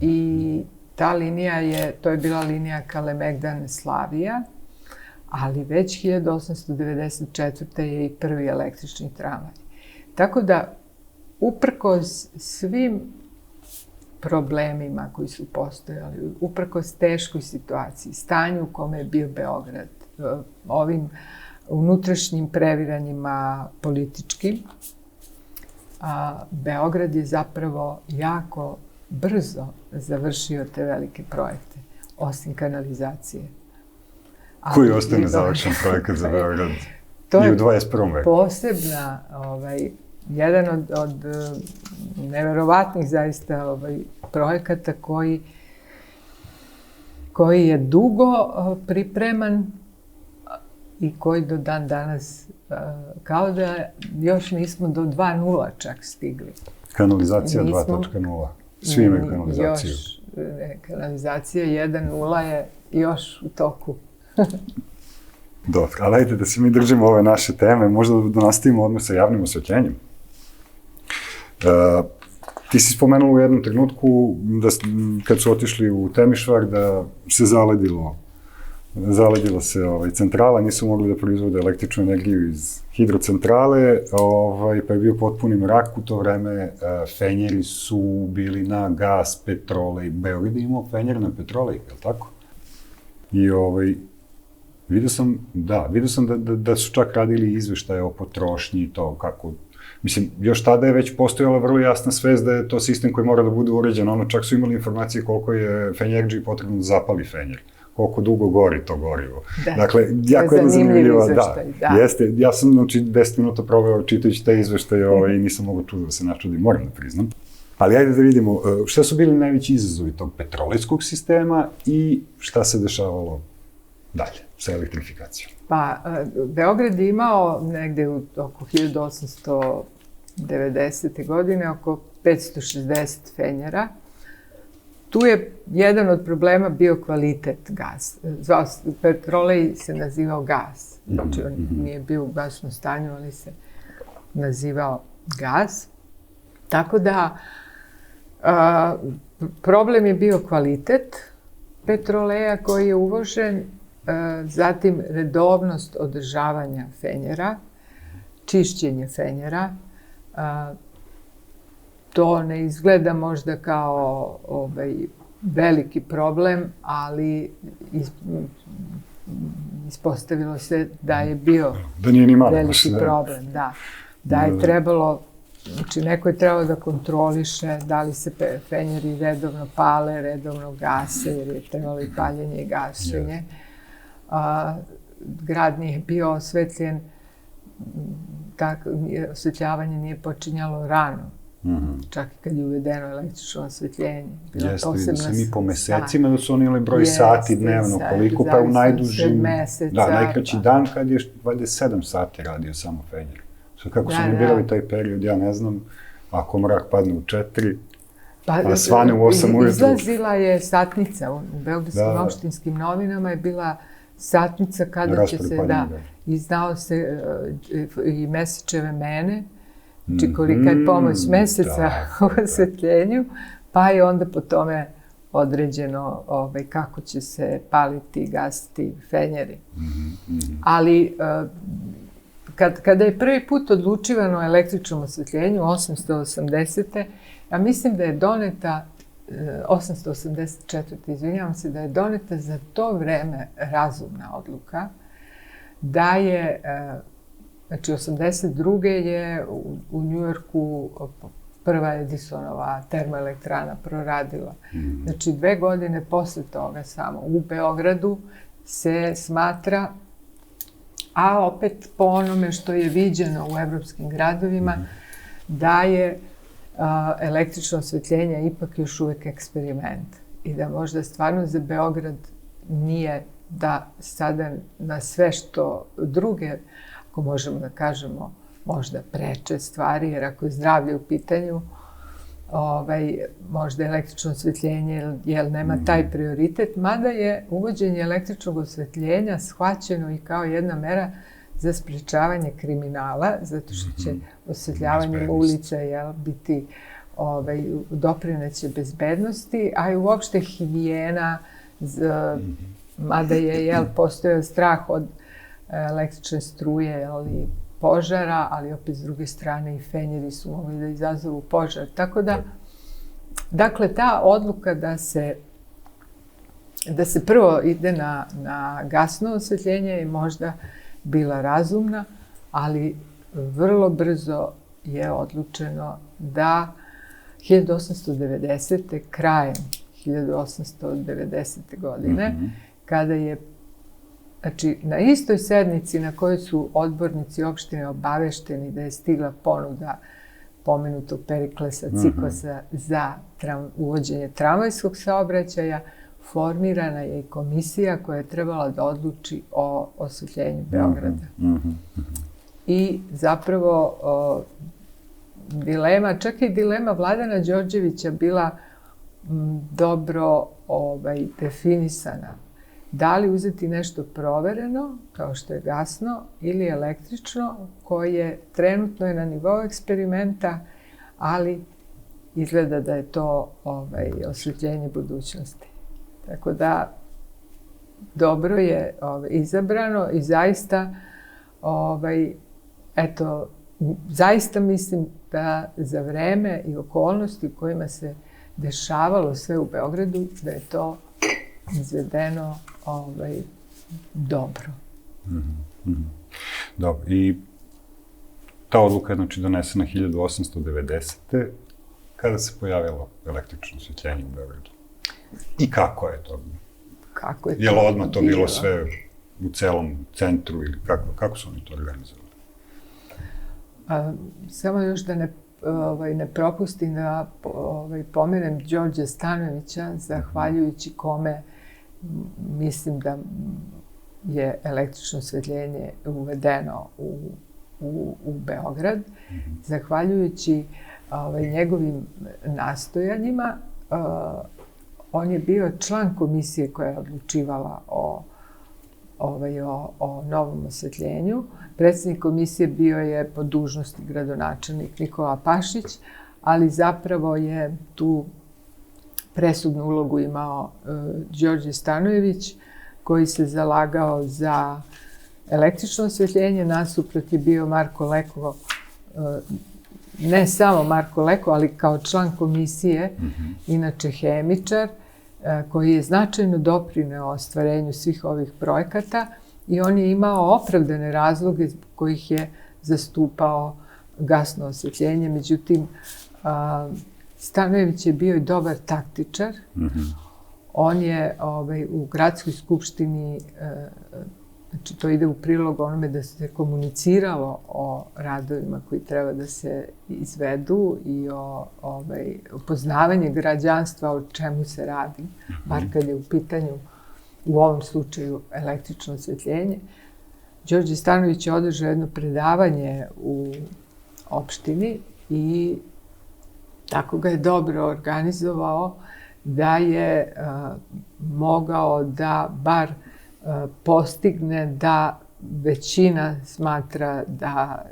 I ta linija to je bila linija Kalemegdan-Slavija, ali već 1894. je i prvi električni tramvaj. Tako da, uprkos svim problemima koji su postojali, uprkos teškoj situaciji, stanju u kome je bio Beograd, ovim unutrašnjim previranjima političkim, Beograd je zapravo jako brzo završio te velike projekte, osim kanalizacije. Koji ostaje nezavršen projekat za Beograd i u 21. veku? Posebna, jedan od neverovatnih zaista projekata koji je dugo pripreman i koji do dan danas, kao da još nismo do 2.0 čak stigli. Kanalizacija 2.0. Svi imaju kanalizaciju. Kanalizacija 1.0 je još u toku. Dobro, ali ajde da se mi držimo ove naše teme, možda da nastavimo odmah sa javnim osvetljenjem. Ti si spomenula u jednom trenutku da kad su otišli u Temišvar da se zaledila se centrala, nisu mogli da proizvode električnu energiju iz hidrocentrale, pa je bio potpuni mrak. U to vreme fenjeri su bili na gas, petrolej. Beograd je imao fenjer na petrolej, je li tako? I Vidio sam da su čak radili izveštaje o potrošnji i to kako... Mislim, još tada je već postojala vrlo jasna svest da je to sistem koji mora da bude uređen. Ono, čak su imali informacije koliko je fenjerđi potrebno da zapali fenjer. Koliko dugo gori to gorivo. Da, dakle, jako je zanimljivo. Da. Jeste. Ja sam, 10 minuta proveo čitajući te izveštaje i nisam mogu čudo da se načudim, moram da priznam. Ali ajde da vidimo, šta su bili najveći izazovi tog petrolejskog sistema i šta se dešavalo dalje sa elektrifikacijom? Pa, Beograd je imao negde oko 1890. godine oko 560 fenjera. Tu je jedan od problema bio kvalitet gasa. Petrolej se nazivao gas. Znači, on nije bio u gasnom stanju, ali se nazivao gas. Tako da, problem je bio kvalitet petroleja koji je uvožen, zatim redovnost održavanja fenjera, čišćenje fenjera. To ne izgleda možda kao veliki problem, ali ispostavilo se da je bio veliki problem. Da je trebalo, znači neko je trebalo da kontroliše da li se fenjeri redovno pale, redovno gase, jer je trebalo i paljenje i gašenje. Grad nije bio osvetljen, osvetljavanje nije počinjalo rano. Čak i kad je uvedeno električno osvetljenje. Jeste, vidio sam i po mesecima da su oni imali broj sati dnevno, koliko, pa u najdužim, najkraći dan kad je 27 sati radio samo fenjer. Sad kako su oni birali taj period, ja ne znam, ako mrak padne u 4, a svane u 8 ujutru. Izlazila je satnica, u Beogradskim opštinskim novinama je bila satnica kada će se, i znao se i mesečeve mene, znači kolika je pomoć meseca u osvetljenju, pa je onda po tome određeno kako će se paliti i gasiti fenjeri. Ali kada je prvi put odlučivano o električnom osvetljenju, 880. Ja mislim da je doneta, 884. izvinjavam se, da je doneta za to vreme razumna odluka, da je, znači 82. je u Njujorku prva Edisonova termoelektrana proradila. Znači 2 godine posle toga samo u Beogradu se smatra, a opet po onome što je viđeno u evropskim gradovima, da je električno osvetljenje ipak još uvek eksperiment. I da možda stvarno za Beograd nije da sada na sve što druge, ako možemo da kažemo, možda preče stvari, jer ako je zdravlje u pitanju, možda električno osvetljenje, jer nema taj prioritet, mada je uvođenje električnog osvetljenja shvaćeno i kao jedna mera za sprečavanje kriminala, zato što će osvetljavanjem ulica biti doprineće bezbednosti, a i uopšte higijena, mada je postojao strah od električne struje, ali požara, ali opet s druge strane i fenjeri su mogli da izazovu požar. Tako da, dakle, ta odluka da se prvo ide na gasno osvetljenje je možda bila razumna, ali vrlo brzo je odlučeno da 1890. krajem 1890. godine, kada je, znači, na istoj sednici na kojoj su odbornici opštine obavešteni da je stigla ponuda pomenutog Periklesa Cikosa za uvođenje tramvajskog saobraćaja, formirana je i komisija koja je trebala da odluči o osvetljenju Beograda. I zapravo dilema, čak i dilema Vladana Đorđevića bila dobro definisana. Da li uzeti nešto provereno, kao što je gasno, ili električno, koje trenutno je na nivou eksperimenta, ali izgleda da je to osvetljenje budućnosti. Tako da, dobro je izabrano i zaista, zaista mislim da za vreme i okolnosti u kojima se dešavalo sve u Beogradu, da je to izvedeno dobro. Dobro, i ta odluka je znači donesena 1890. Kada se pojavilo električno osvetljenje u Beogradu. I kako je to? Kako je to? Je li odmah to bilo sve u celom centru ili kako su oni to organizovali? Samo još da ne propustim da pomenem Đorđa Stanojevića, zahvaljujući kome mislim da je električno osvetljenje uvedeno u Beograd. Zahvaljujući njegovim nastojanjima, on je bio član komisije koja je odlučivala o novom osvetljenju. Predsjednik komisije bio je po dužnosti gradonačelnik Nikola Pašić, ali zapravo je tu presudnu ulogu imao Đorđe Stanojević, koji se zalagao za električno osvetljenje. Nasuprot je bio Marko Leko, ne samo Marko Leko, ali kao član komisije, inače hemičar, koji je značajno doprineo ostvarenju svih ovih projekata i on je imao opravdane razloge kojih je zastupao gasno osvetljenje. Međutim, Stanojević je bio i dobar taktičar. On je u gradskoj skupštini, znači to ide u prilog onome da se komuniciralo o radovima koji treba da se izvedu i o upoznavanje građanstva o čemu se radi, bar kad je u pitanju, u ovom slučaju, električno osvetljenje. Đorđe Stanojević je održao jedno predavanje u opštini i tako ga je dobro organizovao da je mogao da bar postigne da većina smatra da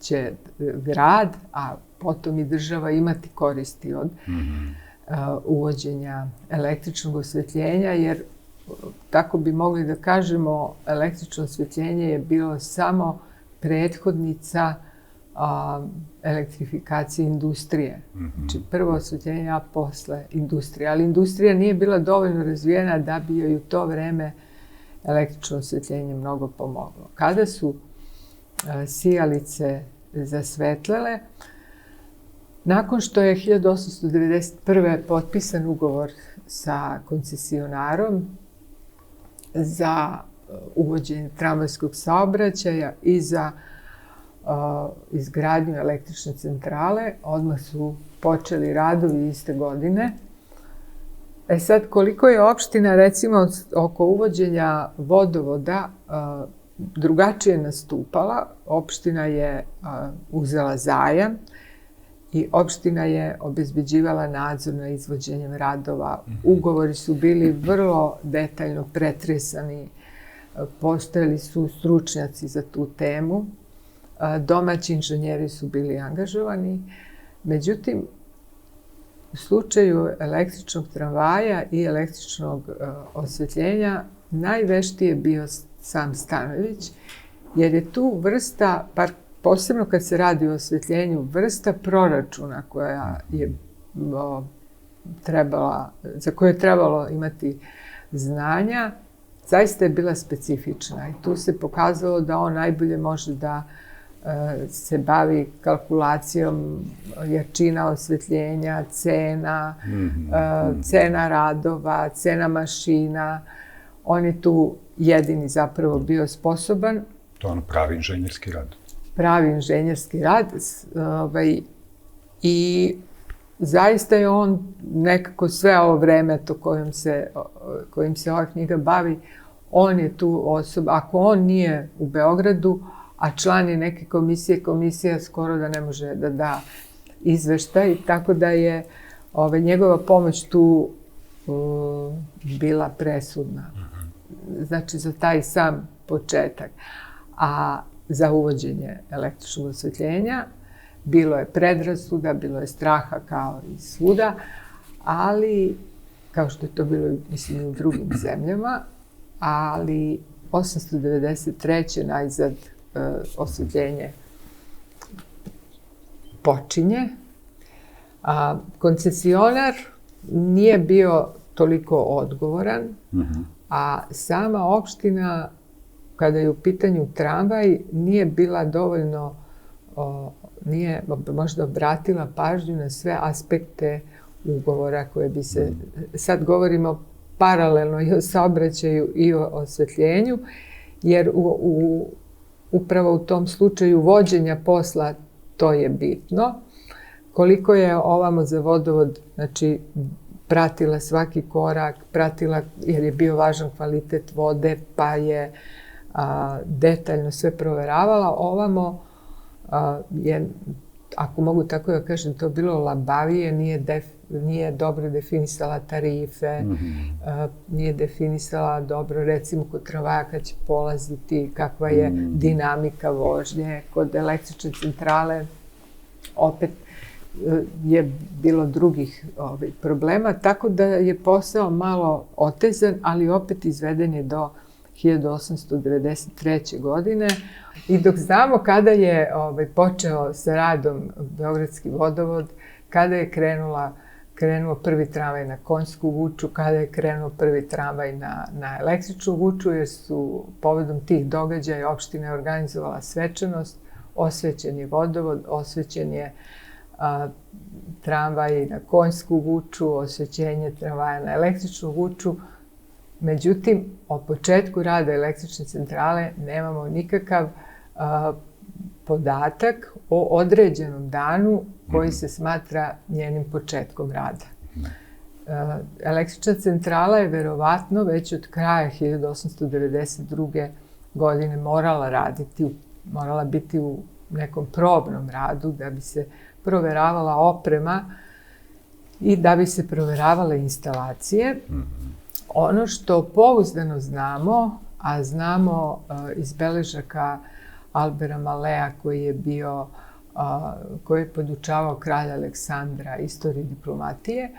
će grad, a potom i država imati koristi od uvođenja električnog osvetljenja, jer tako bi mogli da kažemo, električno osvetljenje je bilo samo prethodnica elektrifikacije industrije. Znači prvo osvetljenje, a posle industrije. Ali industrija nije bila dovoljno razvijena da bi joj u to vreme električno osvetljenje mnogo pomoglo. Kada su sijalice zasvetlele, nakon što je 1891. potpisan ugovor sa koncesionarom za uvođenje tramvajskog saobraćaja i za izgradnju električne centrale, odmah su počeli radovi iste godine. Sad, koliko je opština, recimo, oko uvođenja vodovoda drugačije nastupala, opština je uzela zajam i opština je obezbeđivala nadzor na izvođenjem radova. Ugovori su bili vrlo detaljno pretresani, postojali su stručnjaci za tu temu, domaći inženjeri su bili angažovani. Međutim, u slučaju električnog tramvaja i električnog osvetljenja najveštiji je bio sam Stanojević, jer je tu vrsta, posebno kad se radi o osvetljenju, vrsta proračuna koja je za koju je trebalo imati znanja, zaista je bila specifična i tu se pokazalo da on najbolje može da se bavi kalkulacijom jačina osvetljenja, cena radova, cena mašina. On je tu jedini zapravo bio sposoban. To je ono pravi inženjerski rad. Pravi inženjerski rad. I zaista je on nekako sve ovo vreme kojim se ova knjiga bavi, on je tu osoba. Ako on nije u Beogradu, a član je neke komisije, komisija skoro da ne može da da izveštaj, tako da je njegova pomoć tu bila presudna. Znači, za taj sam početak. A za uvođenje električnog osvetljenja bilo je predrasuda, bilo je straha kao i svuda, ali, kao što je to bilo, mislim, i u drugim zemljama, ali 893. najzad osvetljenje počinje. Koncesionar nije bio toliko odgovoran. a sama opština, kada je u pitanju tramvaj, nije bila dovoljno, nije možda obratila pažnju na sve aspekte ugovora koje bi se, sad govorimo paralelno i o saobraćaju i o osvetljenju, jer upravo u tom slučaju vođenja posla to je bitno. Koliko je ovamo za vodovod, znači, pratila svaki korak, pratila, jer je bio važan kvalitet vode, pa je detaljno sve proveravala. Ovamo je, ako mogu tako da kažem, to bilo labavije, nije dobro definisala tarife, nije definisala dobro, recimo, kod tramvaja kad će polaziti, kakva je dinamika vožnje. Kod električne centrale opet je bilo drugih problema, tako da je posao malo otezan, ali opet izveden je do 1893. godine. I dok znamo kada je počeo sa radom Beogradski vodovod, kada je krenuo prvi tramvaj na konjsku vuču, kada je krenuo prvi tramvaj na električnu vuču, jer su povodom tih događaja opština organizovala svečanost, osvećen je vodovod, osvećen je tramvaj na konjsku vuču, osvećenje tramvaja na električnu vuču. Međutim, o početku rada električne centrale nemamo nikakav podatak o određenom danu koji se smatra njenim početkom rada. Električna centrala je verovatno već od kraja 1892. godine morala raditi, morala biti u nekom probnom radu da bi se proveravala oprema i da bi se proveravale instalacije. Ono što pouzdano znamo, a znamo iz beležaka Albera Malea koji je podučavao kralja Aleksandra istoriju diplomatije,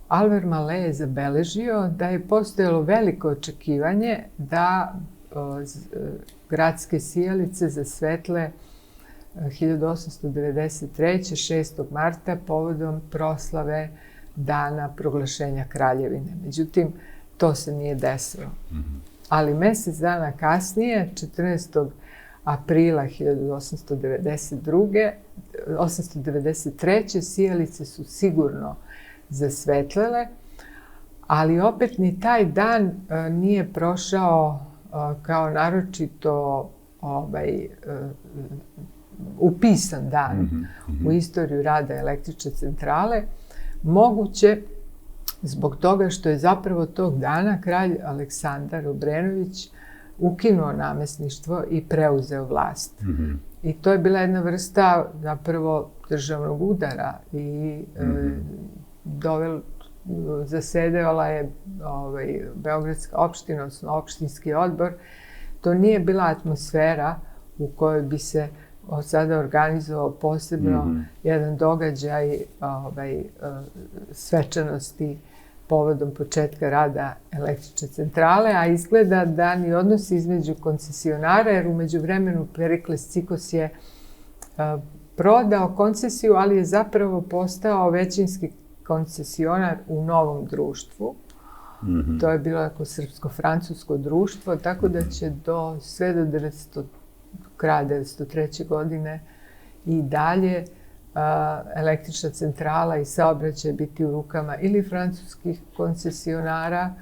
Alber Male je zabeležio da je postojalo veliko očekivanje da gradske sijalice zasvetle 1893. 6. marta povodom proslave dana proglašenja kraljevine. Međutim, to se nije desilo. Ali mesec dana kasnije, 14. aprila 1893. sijalice su sigurno zasvetlele, ali opet ni taj dan nije prošao kao naročito upisan dan u istoriju rada električne centrale. Moguće zbog toga što je zapravo tog dana kralj Aleksandar Obrenović ukinuo namesništvo i preuzeo vlast. I to je bila jedna vrsta zapravo državnog udara i zasedevala je Beogradska opština, odnosno opštinski odbor. To nije bila atmosfera u kojoj bi se od sada organizovao posebno jedan događaj svečanosti povodom početka rada električne centrale, a izgleda da ni odnosi između koncesionara, jer umeđu vremenu Perikles Cikos je prodao koncesiju, ali je zapravo postao većinski koncesionar u novom društvu. To je bilo jako srpsko-francusko društvo, tako da će sve do kraja 1903. godine i dalje električna centrala i saobraćaj biti u rukama ili francuskih koncesionara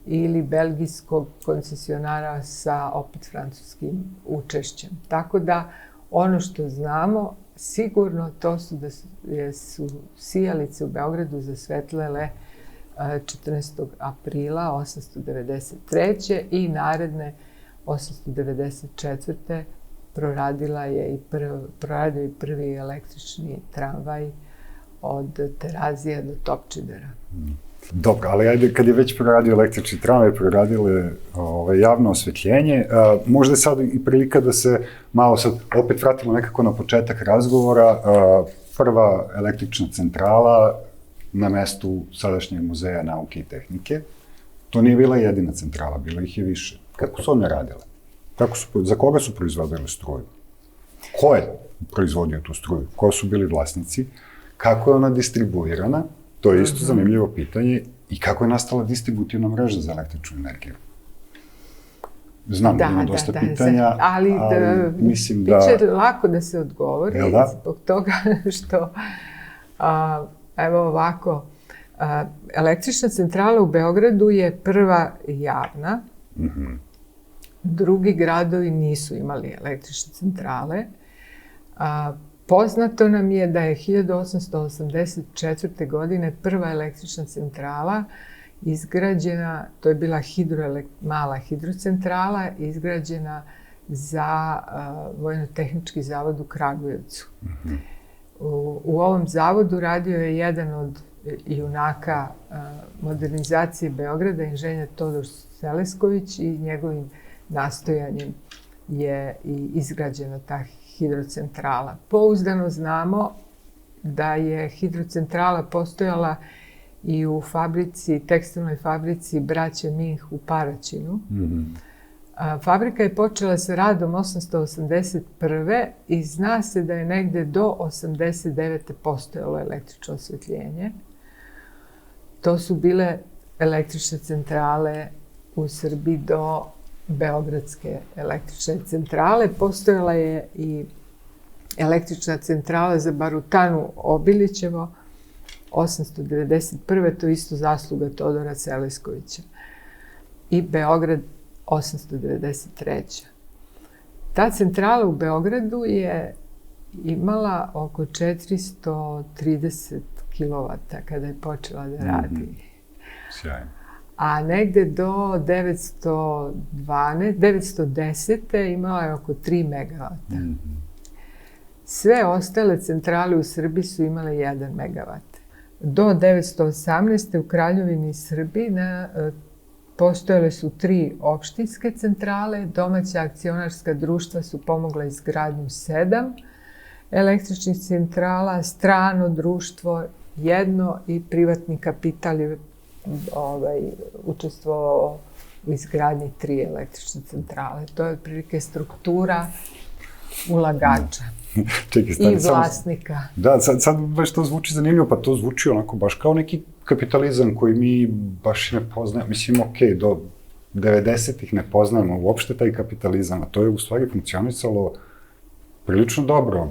ili belgijskog koncesionara sa opet francuskim učešćem. Tako da ono što znamo sigurno to su da su sijalice u Beogradu zasvetlele 14. aprila 1893. i naredne 1894. proradio je i prvi električni tramvaj od Terazija do Topčidera. Dobro, ali ajde, kad je već proradio električni tramvaj, proradilo je javno osvetljenje, možda je sad i prilika da se malo sad opet vratimo nekako na početak razgovora. Prva električna centrala na mestu sadašnjeg muzeja nauke i tehnike. To nije bila jedina centrala, bilo ih je više. Kako su one radile? Za koga su proizvodili struju? Ko je proizvodio tu struju? Ko su bili vlasnici? Kako je ona distribuirana? To je isto zanimljivo pitanje. I kako je nastala distributivna mreža za električnu energiju? Znam da ima dosta pitanja, ali mislim da... Biće lako da se odgovori, zbog toga što, evo ovako, električna centrala u Beogradu je prva javna. Drugi gradovi nisu imali električne centrale. Poznato nam je da je 1884. godine prva električna centrala izgrađena, to je bila mala hidrocentrala, izgrađena za Vojno-tehnički zavod u Kragujevcu. U ovom zavodu radio je jedan od junaka modernizacije Beograda, inženjer Todor Selesković, i njegovim nastojanjem je i izgrađena ta hidrocentrala. Pouzdano znamo da je hidrocentrala postojala i u tekstilnoj fabrici braće Minh u Paraćinu. Fabrika je počela sa radom 881. i zna se da je negde do 89. postojalo električno osvetljenje. To su bile električne centrale u Srbiji do Beogradske električne centrale. Postojala je i električna centrala za Barutanu Obilićevo 891. To je isto zasluga Todora Seleskovića. I Beograd 893. Ta centrala u Beogradu je imala oko 430 kilovata kada je počela da radi. Sjajno. A negde do 910. imala je oko 3 megavata. Sve ostale centrale u Srbiji su imale 1 megavat. Do 918. u Kraljevini Srbiji postojale su 3 opštinske centrale, domaća akcionarska društva su pomogla izgradnju 7 električnih centrala, strano društvo 1 i privatni kapital je učestvovao u izgradnji 3 električne centrale. To je otprilike struktura ulagača i vlasnika. Da, sad baš to zvuči zanimljivo, pa to zvuči onako baš kao neki kapitalizam koji mi baš ne poznajemo. Mislim, do 90-ih ne poznajemo uopšte taj kapitalizam, a to je u stvari funkcionisalo prilično dobro.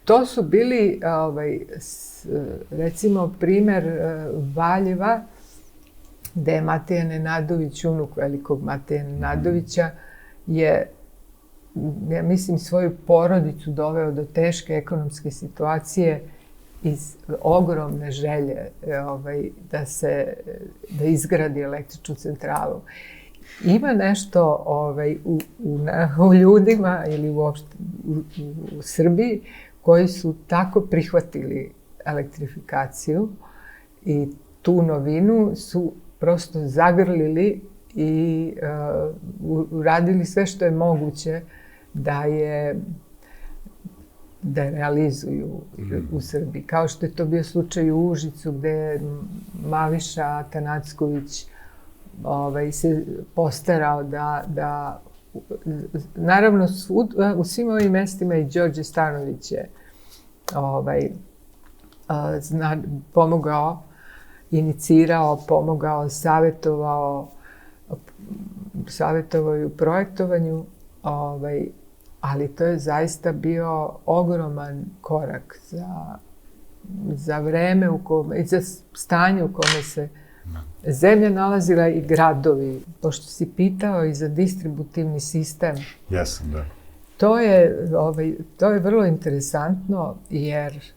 To su bili, recimo, primer Valjeva, gde je Mateja Nenadović, unuk velikog Mateja Nenadovića, je, ja mislim, svoju porodicu doveo do teške ekonomske situacije iz ogromne želje da izgradi električnu centralu. Ima nešto u ljudima ili uopšte u Srbiji koji su tako prihvatili elektrifikaciju i tu novinu su prosto zagrlili i uradili sve što je moguće da je realizuju u Srbiji. Kao što je to bio slučaj u Užicu, gde je Maviša Atanacković se postarao da naravno u svim ovim mestima i Đorđe Stanović je pomogao, inicirao, pomogao, savjetovao i u projektovanju, ali to je zaista bio ogroman korak za vreme i za stanje u kome se zemlja nalazila i gradovi. Pošto si pitao i za distributivni sistem. Jesam, da. To je vrlo interesantno jer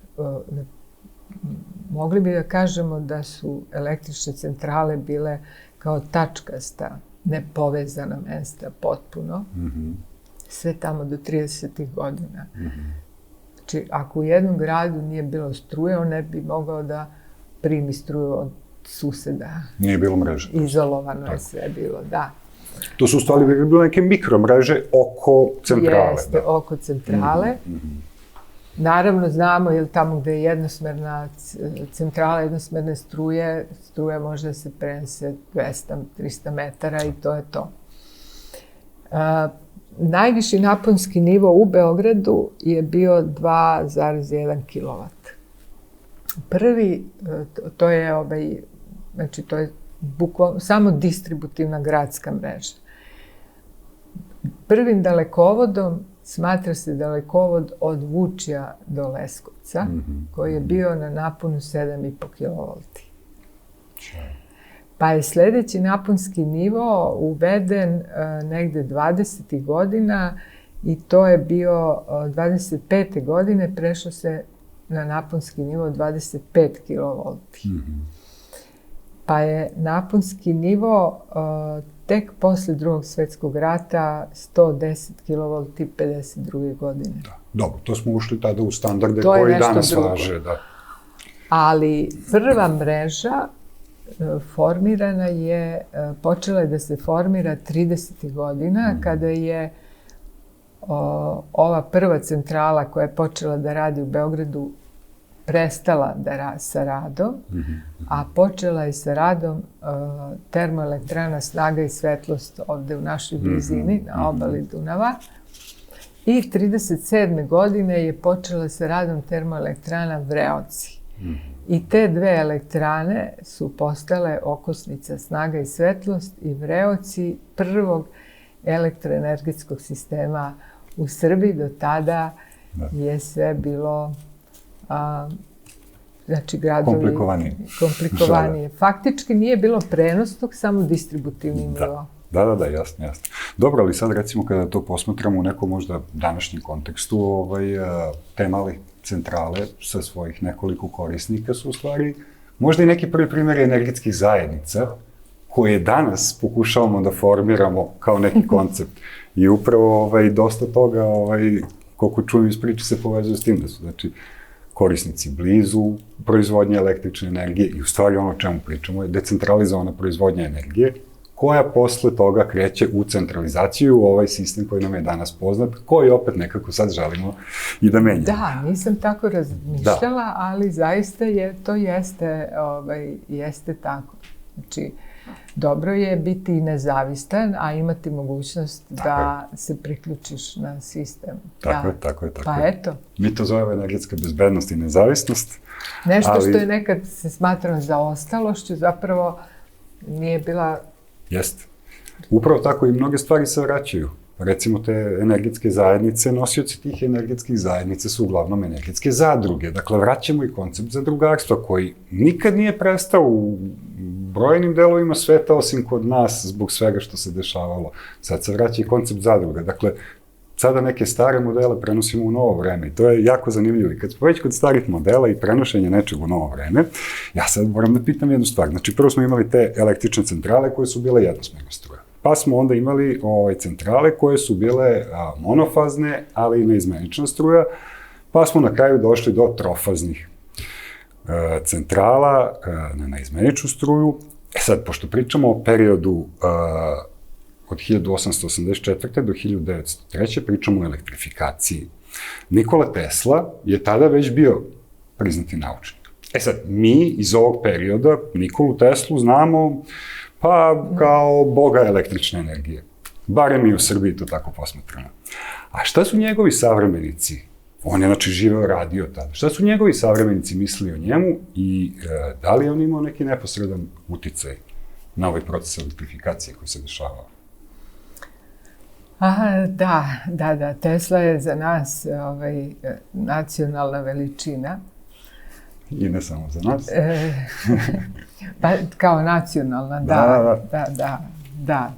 mogli bi da kažemo da su električne centrale bile kao tačkasta, nepovezana mesta potpuno. Sve tamo do 30. godina. Znači, ako u jednom gradu nije bilo struje, on ne bi mogao da primi struju od suseda. Nije bilo mreže. Izolovano je sve bilo, da. To su u stvari bile neke mikromreže oko centrale. Jeste, oko centrale. Naravno, znamo, jer tamo gde je jednosmerna centrala, jednosmerne struje, struja može da se prenese 200-300 metara i to je to. Najviši naponski nivo u Beogradu je bio 2,1 kilovat. Prvi, to je Znači, to je bukvalno samo distributivna gradska mreža. Prvim dalekovodom smatra se dalekovod od Vučja do Leskovca, koji je bio na naponu 7,5 kV. Pa je sledeći naponski nivo uveden negde 20. godina i to je bio 25. godine prešlo se na naponski nivo 25 kV. Pa je naponski nivo tek posle Drugog svjetskog rata 110 kV 52. godine. Da. Dobro, to smo ušli tada u standarde koji danas važe. Da. Ali prva mreža formirana je, počela je da se formira 30. godina, kada je ova prva centrala koja je počela da radi u Beogradu prestala sa radom, a počela je sa radom termoelektrana Snaga i svetlost ovde u našoj blizini, na obali Dunava. I 37. godine je počela sa radom termoelektrana Vreoci. I te dve elektrane su postale okosnica Snaga i svetlost i Vreoci prvog elektroenergetskog sistema u Srbiji. Do tada je sve bilo znači gradovi komplikovanije. Faktički nije bilo prenosnog, samo distributivni nivo. Da, jasno. Dobro, ali sad recimo kada to posmatramo u nekom možda današnjem kontekstu, te male centrale sa svojih nekoliko korisnika su u stvari možda i neki prvi primjeri energetskih zajednica koje danas pokušavamo da formiramo kao neki koncept. I upravo dosta toga, koliko čujem iz priče, se povezuje s tim da su, znači, korisnici blizu proizvodnje električne energije i u stvari ono o čemu pričamo je decentralizovana proizvodnja energije koja posle toga kreće u centralizaciju u ovaj sistem koji nam je danas poznat, koji opet nekako sad želimo i da menjamo. Da, nisam tako razmišljala, ali zaista to jeste tako. Znači, dobro je biti nezavistan, a imati mogućnost da se priključiš na sistem. Tako je. Pa eto. Mi to zovemo energetska bezbednost i nezavisnost. Nešto što je nekad se smatrano zaostalošću, zapravo nije bila... Jeste. Upravo tako i mnoge stvari se vraćaju. Recimo te energetske zajednice, nosioci tih energetskih zajednica su uglavnom energetske zadruge. Dakle, vraćamo i koncept zadrugarstva koji nikad nije prestao u brojnim delovima sveta, osim kod nas, zbog svega što se dešavalo. Sad se vraća i koncept zadruga. Dakle, sada neke stare modele prenosimo u novo vreme i to je jako zanimljivo. I kad smo već kod starih modela i prenošenja nečeg u novo vreme, ja sad moram da pitam jednu stvar. Znači, prvo smo imali te električne centrale koje su bile jednosmerna struja. Pa smo onda imali centrale koje su bile monofazne, ali i neizmenična struja, pa smo na kraju došli do trofaznih centrala na neizmeničnu struju. Sad, pošto pričamo o periodu od 1884. do 1903. pričamo o elektrifikaciji. Nikola Tesla je tada već bio priznati naučnik. Sad, mi iz ovog perioda Nikolu Teslu znamo pa kao boga električne energije. Barem i u Srbiji to tako posmatrano. A šta su njegovi savremenici? On je, znači, živeo, radio tada. Šta su njegovi savremenici mislili o njemu i da li je on imao neki neposredan uticaj na ovaj proces elektrifikacije koji se dešavao? Da. Tesla je za nas nacionalna veličina. I ne samo za nas. Pa kao nacionalna, da.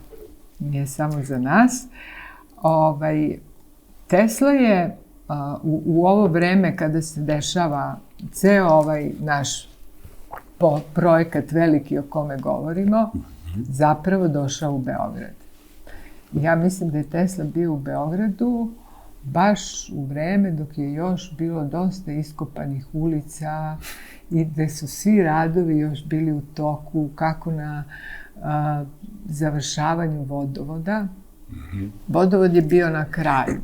Nije samo za nas. Tesla je u ovo vreme kada se dešava ceo ovaj naš projekat veliki o kome govorimo, zapravo došao u Beograd. Ja mislim da je Tesla bio u Beogradu baš u vreme dok je još bilo dosta iskopanih ulica i gde su svi radovi još bili u toku, kako na završavanju vodovoda. Vodovod je bio na kraju,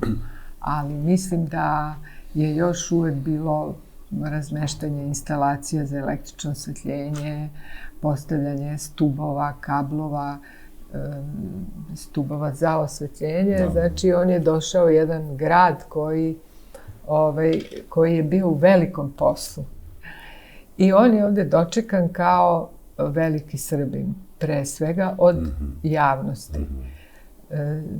ali mislim da je još uvek bilo razmeštanje instalacija za električno osvetljenje, postavljanje stubova, kablova, stubova za osvetljenje. Znači, on je došao jedan grad koji je bio u velikom poslu. I on je ovde dočekan kao veliki Srbin, pre svega, od javnosti.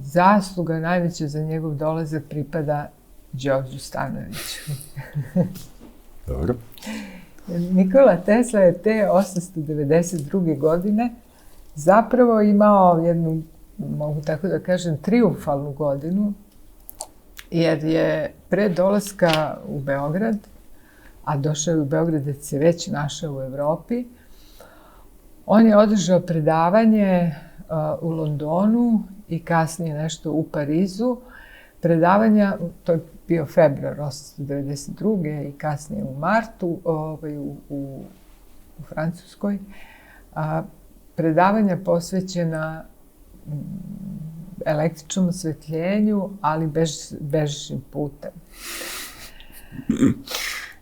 Zasluga najveća za njegov dolazak pripada Đorđu Stanojeviću. Dobro. Nikola Tesla je te 892. godine zapravo imao jednu, mogu tako da kažem, trijumfalnu godinu, jer je pre dolaska u Beograd, a došao je u Beograd da se već našao u Evropi, on je održao predavanje u Londonu i kasnije nešto u Parizu. Predavanja, to je bio februar 892. i kasnije u martu u Francuskoj. Predavanja posvećena električnom osvetljenju, ali bežičnim putem.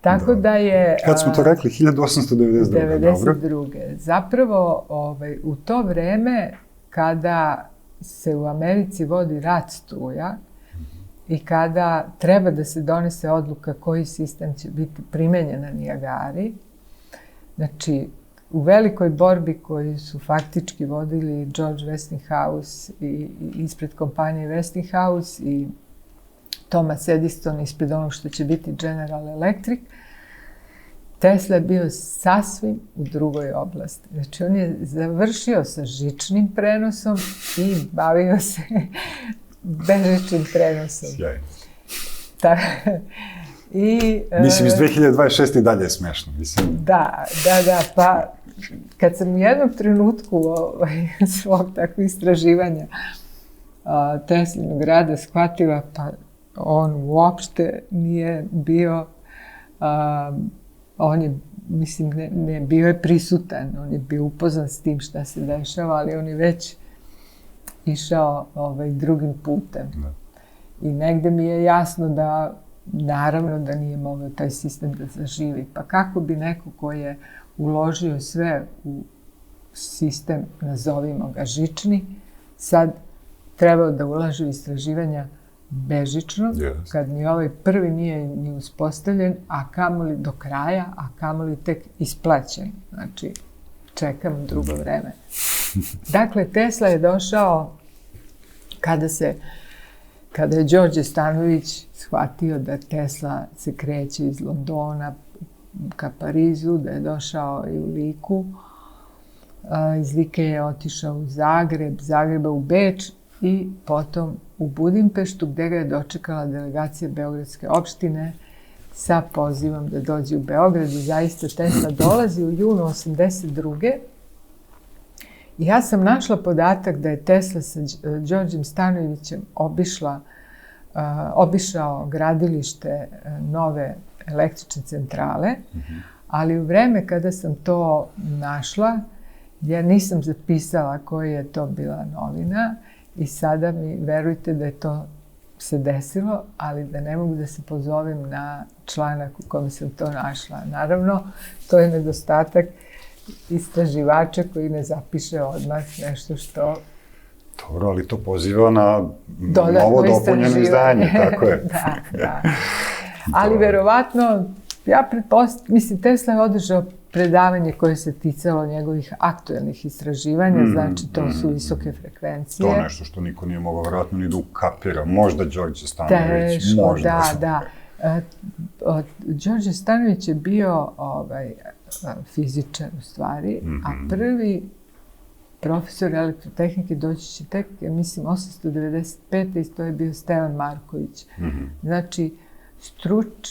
Tako da je... Kad smo to rekli? 1892. 92. Zapravo, u to vreme, kada se u Americi vodi rat struja i kada treba da se donese odluka koji sistem će biti primenjen na Nijagari, znači, u velikoj borbi koju su faktički vodili George Westinghouse i ispred kompanije Westinghouse i Thomas Edison ispred onog što će biti General Electric, Tesla je bio sasvim u drugoj oblasti. Znači, on je završio sa žičnim prenosom i bavio se bežičnim prenosom. Sjajno. Mislim, iz 2026. i dalje je smešno. Da, pa kad sam u jednom trenutku svog takvog istraživanja Teslinog rada shvatila, pa on uopšte nije bio, on je, mislim, ne bio je prisutan, on je bio upoznan s tim šta se dešava, ali on je već išao drugim putem. Da. I negde mi je jasno da, naravno da nije mogao taj sistem da zaživi. Pa kako bi neko ko je uložio sve u sistem, nazovimo ga žični, sad trebao da ulaže u istraživanja bežično, kad ni ovaj prvi nije ni uspostavljen, a kamoli do kraja, a kamoli tek isplaćen. Znači, čekam drugo vreme. Dakle, Tesla je došao kada je Đorđe Stanojević shvatio da Tesla se kreće iz Londona ka Parizu, da je došao i u Liku. Iz Like je otišao u Zagreb, Zagreba u Beč i potom u Budimpeštu, gde ga je dočekala delegacija Beogradske opštine sa pozivom da dođe u Beograd. I zaista Tesla dolazi u junu 82. I ja sam našla podatak da je Tesla sa Đorđem Stanojevićem obišao gradilište nove električne centrale, ali u vreme kada sam to našla, ja nisam zapisala koja je to bila novina i sada mi verujte da je to se desilo, ali da ne mogu da se pozovem na članak u kojem sam to našla. Naravno, to je nedostatak istraživača koji ne zapiše odmah nešto što... Dobro, ali to poziva na novo dopunjeno izdanje, tako je. Da. Ali verovatno, ja pretpostavljam, mislim, Tesla je održao predavanje koje se ticalo njegovih aktuelnih istraživanja, znači to su visoke frekvencije. To je nešto što niko nije mogao verovatno ni da ukapira. Možda Đorđe Stanojević, možda. Da. Đorđe Stanojević je bio fizičar u stvari, a prvi profesor elektrotehnike doći će tek, ja mislim, 895. i to je bio Stevan Marković. Znači,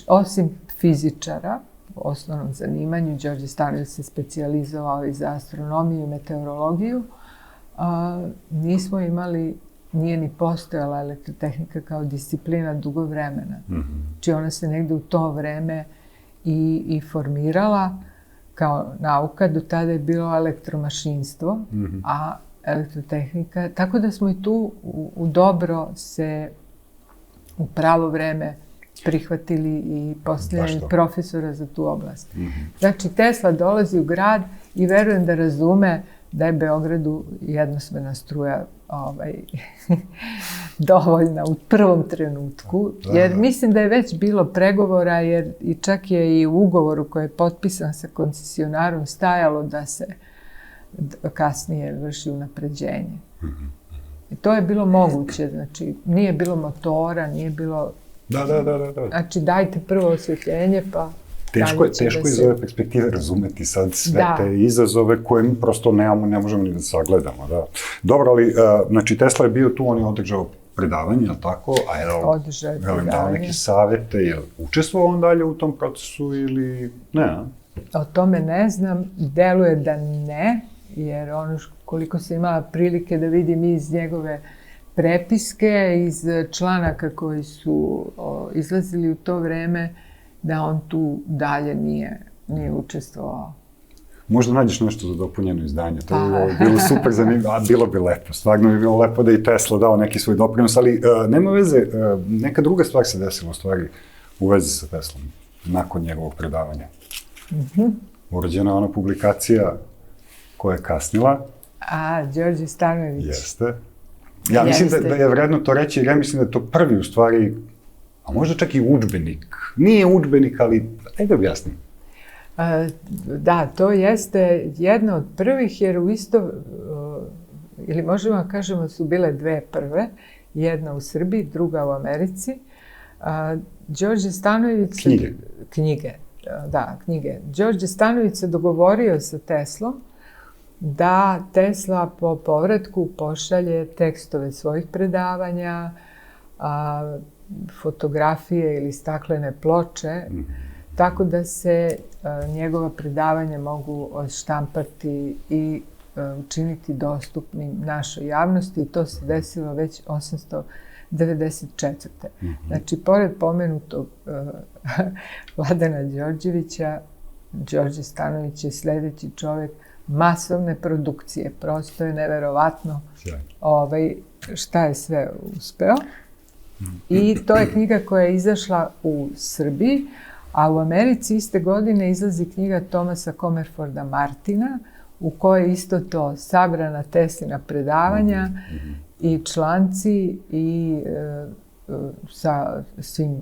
osim fizičara, u osnovnom zanimanju, Đorđe Stanojević se specijalizovao i za astronomiju i meteorologiju, nismo imali, nije ni postojala elektrotehnika kao disciplina dugo vremena. Znači, ona se negde u to vreme i formirala kao nauka, do tada je bilo elektromašinstvo, a elektrotehnika, tako da smo i tu u dobro se u pravo vreme prihvatili i postavljeni profesora za tu oblast. Znači, Tesla dolazi u grad i verujem da razume da je Beogradu jednosmerna struja dovoljna u prvom trenutku, jer mislim da je već bilo pregovora, jer i čak je i u ugovoru koji je potpisan sa koncesionarom stajalo da se kasnije vrši unapređenje. I to je bilo moguće, znači nije bilo motora, nije bilo... Da. Znači dajte prvo osvjetljenje pa... Teško je iz ove perspektive razumeti sad sve te izazove koje mi prosto nemamo, ne možemo ni da sagledamo. Da. Dobro, ali znači Tesla je bio tu, on je održao predavanje, je li tako? Održao je predavanje. Dao neke savete, je li učestvovao on dalje u tom procesu ili ne? O tome ne znam, deluje da ne, jer ono koliko sam imala prilike da vidim iz njegove prepiske, iz članaka koji su izlazili u to vreme, da on tu dalje nije učestvovao. Možda nađeš nešto za dopunjeno izdanje, to bi bilo super zanimljivo, a bilo bi lepo, stvarno bi bilo lepo da i Tesla dao neki svoj doprinos, ali nema veze, neka druga stvar se desila u stvari u vezi sa Teslom, nakon njegovog predavanja. Urađena je ona publikacija koja je kasnila. Đorđe Stanojević. Jeste. Ja mislim da je vredno to reći, jer ja mislim da je to prvi u stvari, a možda čak i udžbenik. Nije udžbenik, ali ajde objasnim. Da, to jeste jedna od prvih, jer u isto, ili možemo da kažemo da su bile dve prve, jedna u Srbiji, druga u Americi. Đorđe Stanojević... Knjige. Đorđe Stanojević se dogovorio sa Teslom da Tesla po povratku pošalje tekstove svojih predavanja, fotografije ili staklene ploče, tako da se njegova predavanja mogu odštampati i učiniti dostupnim našoj javnosti. I to se desilo već 1894. Znači, pored pomenutog Vladana Đorđevića, Đorđe Stanojević je sledeći čovek masovne produkcije. Prosto je neverovatno šta je sve uspeo. I to je knjiga koja je izašla u Srbiji, a u Americi iste godine izlazi knjiga Thomasa Comerforda Martina, u kojoj isto to sabrana Teslina predavanja i članci i sa svim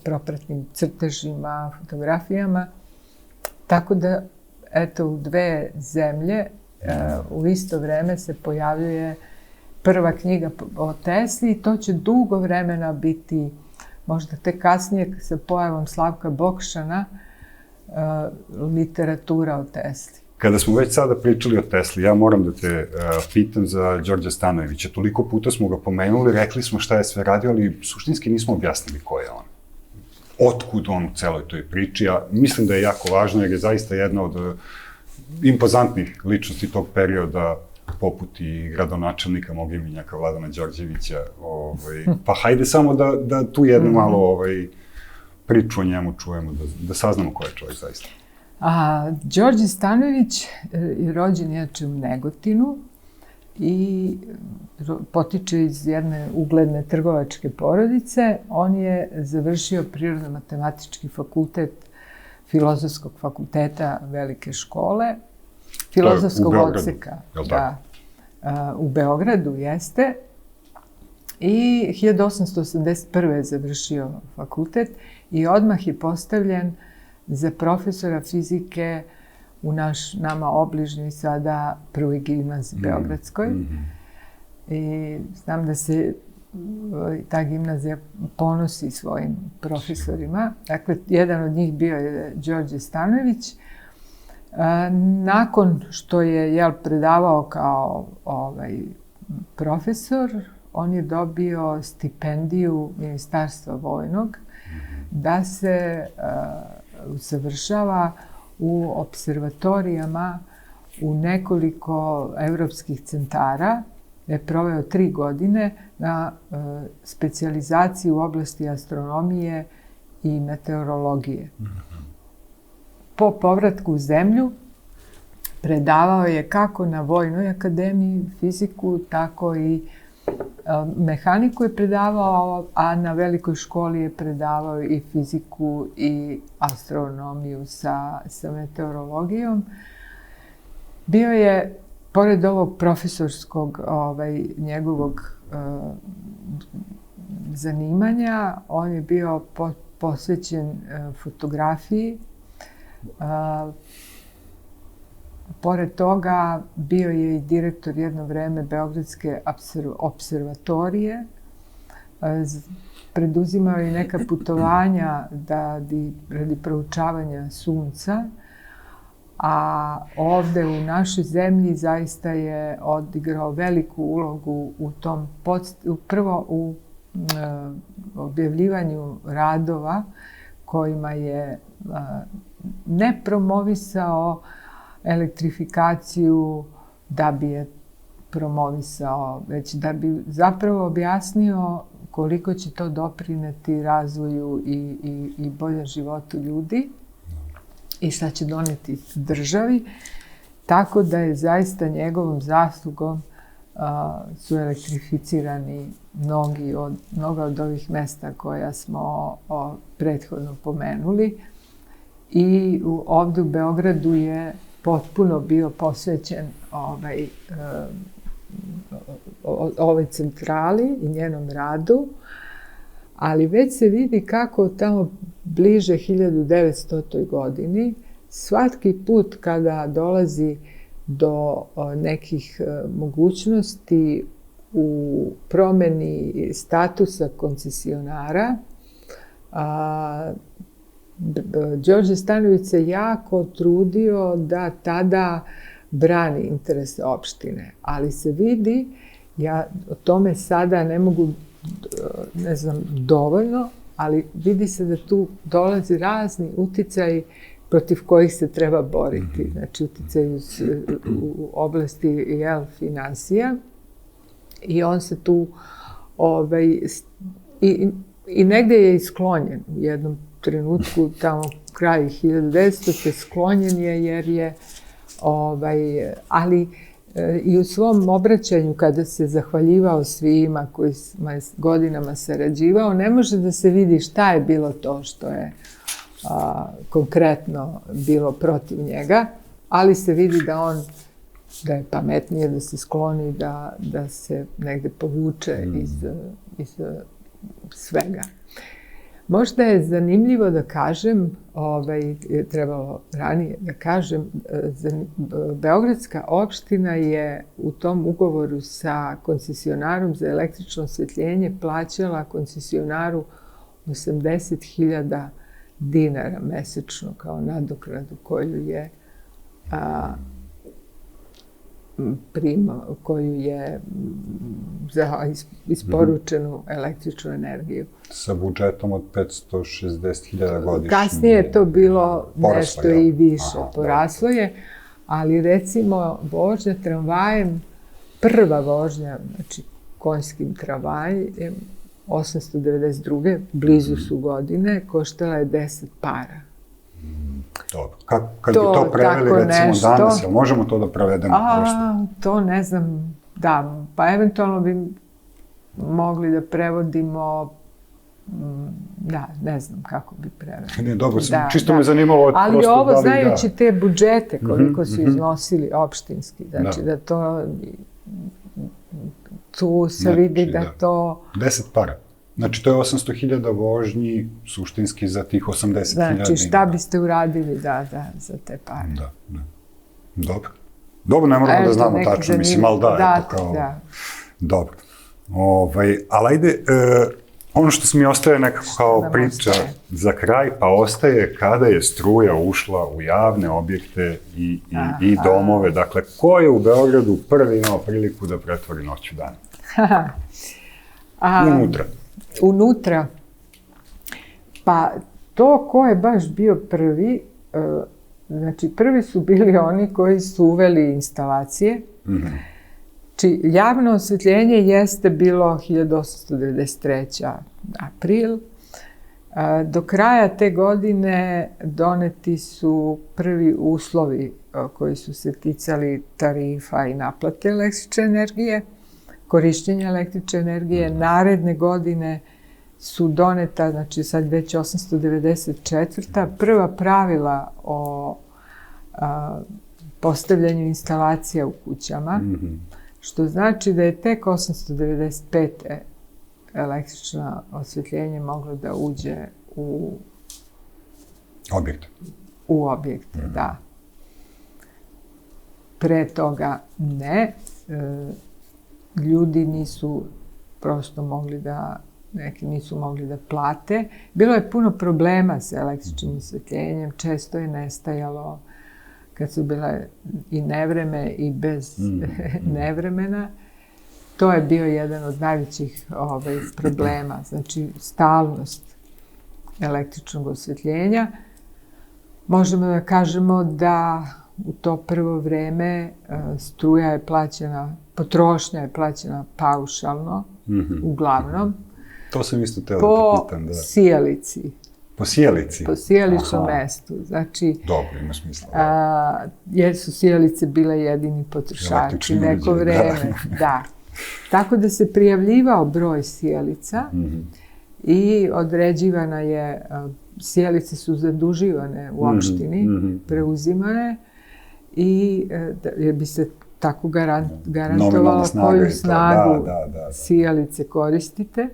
propratnim crtežima, fotografijama. Tako da, eto, u dve zemlje u isto vreme se pojavljuje prva knjiga o Tesli i to će dugo vremena biti, možda tek kasnije sa pojavom Slavka Bokšana, literatura o Tesli. Kada smo već sada pričali o Tesli, ja moram da te pitam za Đorđa Stanojevića. Toliko puta smo ga pomenuli, rekli smo šta je sve radio, ali suštinski nismo objasnili ko je on. Otkud on u celoj toj priči, a mislim da je jako važno jer je zaista jedna od impozantnih ličnosti tog perioda, poput i gradonačelnika mog imenjaka Vladana Đorđevića. Pa hajde samo da tu jednu malo priču o njemu čujemo, da saznamo ko je čovjek zaista. Đorđe Stanojević je rođen inače u Negotinu i potiče iz jedne ugledne trgovačke porodice. On je završio Prirodno-matematički fakultet Filozofskog fakulteta Velike škole, filozofskog odseka. Da, u Beogradu jeste. I 1881. je završio fakultet i odmah je postavljen za profesora fizike u nama obližnjoj sada prvoj gimnaziji Beogradskoj. I znam da se ta gimnazija ponosi svojim profesorima. Dakle, jedan od njih bio je Đorđe Stanojević. Nakon što je predavao kao profesor, on je dobio stipendiju Ministarstva vojnog da se usavršava u observatorijama u nekoliko evropskih centara. Je proveo 3 godine na specijalizaciji u oblasti astronomije i meteorologije. Po povratku u zemlju predavao je kako na Vojnoj akademiji fiziku, tako i mehaniku je predavao, a na velikoj školi je predavao i fiziku i astronomiju sa meteorologijom. Bio je, pored ovog profesorskog njegovog zanimanja, on je bio posvećen fotografiji. Pored toga, bio je i direktor jedno vreme Beogradske observatorije. Preduzimao je neka putovanja radi proučavanja sunca, a ovde u našoj zemlji zaista je odigrao veliku ulogu u tom, prvo u objavljivanju radova kojima je ne promovisao elektrifikaciju da bi je promovisao, već da bi zapravo objasnio koliko će to doprineti razvoju i boljem životu ljudi i šta će doneti državi. Tako da je zaista njegovom zaslugom su elektrificirani mnoga od ovih mesta koja smo prethodno pomenuli. I ovde u Beogradu je potpuno bio posvećen ovoj centrali i njenom radu, ali već se vidi kako tamo bliže 1900. godini svaki put kada dolazi do nekih mogućnosti u promeni statusa koncesionara, Đorđe Stanojević se jako trudio da tada brani interese opštine, ali se vidi, ja o tome sada ne mogu, ne znam, dovoljno, ali vidi se da tu dolazi razni uticaji protiv kojih se treba boriti. Znači, uticaji u oblasti finansija i on se tu i negde je isklonjen u jednom trenutku, tamo kraju 1900. sklonjen je jer je ali i u svom obraćanju kada se zahvaljivao svima koji godinama sarađivao, ne može da se vidi šta je bilo to što je konkretno bilo protiv njega, ali se vidi da je pametnije da se skloni, da se negde povuče iz svega. Možda je zanimljivo da kažem, trebalo ranije da kažem, Beogradska opština je u tom ugovoru sa koncesionarom za električno osvetljenje plaćala koncesionaru 80.000 dinara mesečno kao nadoknadu koju je koju je za isporučenu električnu energiju. Sa budžetom od 560.000 godišnje. Kasnije je to bilo nešto i više. Poraslo je, ali recimo vožnja tramvajem, prva vožnja, znači konjskim tramvajem, 892. blizu su godine, koštala je 10 para. Dobro. Kad bi to preveli, recimo danas, jel možemo to da prevedemo? To ne znam, da, pa eventualno bi mogli da prevodimo, da, ne znam kako bi preveli. Ne, dobro, čisto me zanimalo. Ali ovo, znajući te budžete koliko su iznosili opštinski, znači da to, tu se vidi da to... 10 para. Znači, to je 800.000 vožnji suštinski za tih 80.000 dinara. Znači, šta biste uradili, za te pare? Da. Dobro. Dobro, ne moramo da znamo tačno, mislim, ali da, eto kao... Dobro. Ali ajde, ono što se mi ostaje nekako kao priča za kraj, pa ostaje kada je struja ušla u javne objekte i domove. Dakle, ko je u Beogradu prvi imao priliku da pretvori noć u dan? Unutra. Pa to ko je baš bio prvi, znači prvi su bili oni koji su uveli instalacije. Či javno osvetljenje jeste bilo 1893. april. Do kraja te godine doneti su prvi uslovi koji su se ticali tarifa i naplate električne energije, korišćenja električne energije. Naredne godine su doneta, znači sad već 894. prva pravila o postavljanju instalacija u kućama, što znači da je tek 895. električno osvetljenje moglo da uđe u objekte, da. pre toga ne. Ljudi nisu prosto mogli da, neki nisu mogli da plate. Bilo je puno problema sa električnim osvetljenjem, često je nestajalo kad su bile i nevreme i bez nevremena. To je bio jedan od najvećih problema, znači stalnost električnog osvetljenja. Možemo da kažemo da u to prvo vreme struja je plaćena, potrošnja je plaćena paušalno, uglavnom. To sam isto teo da te pitam, da. Po sijalici. Po sijalici? Po sijaličnom mestu. Znači, dobro, ima smisla. Jer su sijalice bile jedini potrošači neko vreme. Da. Tako da se prijavljivao broj sijalica i određivana je, sijalice su zaduživane u opštini, preuzimane i jer bi se tako garantovalo koju snagu sijalice koristite.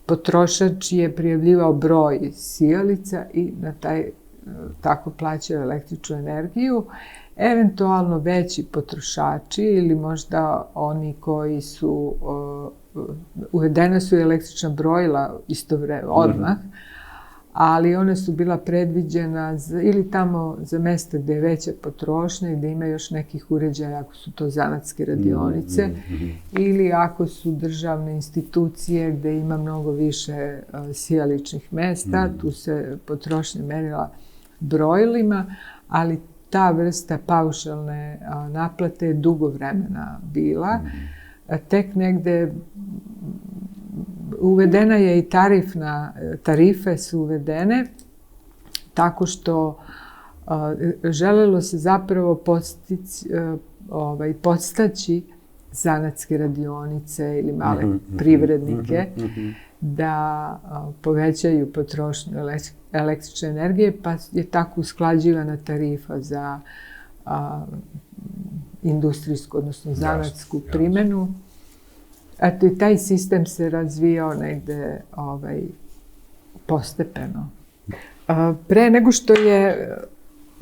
Potrošač je prijavljivao broj sijalica i na tako plaćao električnu energiju. Eventualno veći potrošači ili možda oni koji su, uvedena su električna brojila odmah, ali one su bila predviđena ili tamo za mesta gde je veća potrošnja i gde ima još nekih uređaja, ako su to zanatske radionice, ili ako su državne institucije gde ima mnogo više sijaličnih mesta, tu se potrošnja merila brojilima, ali ta vrsta paušalne naplate je dugo vremena bila. Tek negde uvedena je i tarife su uvedene, tako što želelo se zapravo podstaći zanatske radionice ili male privrednike da povećaju potrošnju električne energije, pa je tako usklađivana tarifa za industrijsku, odnosno zanatsku primenu. Eto, i taj sistem se razvijao negde postepeno. Pre nego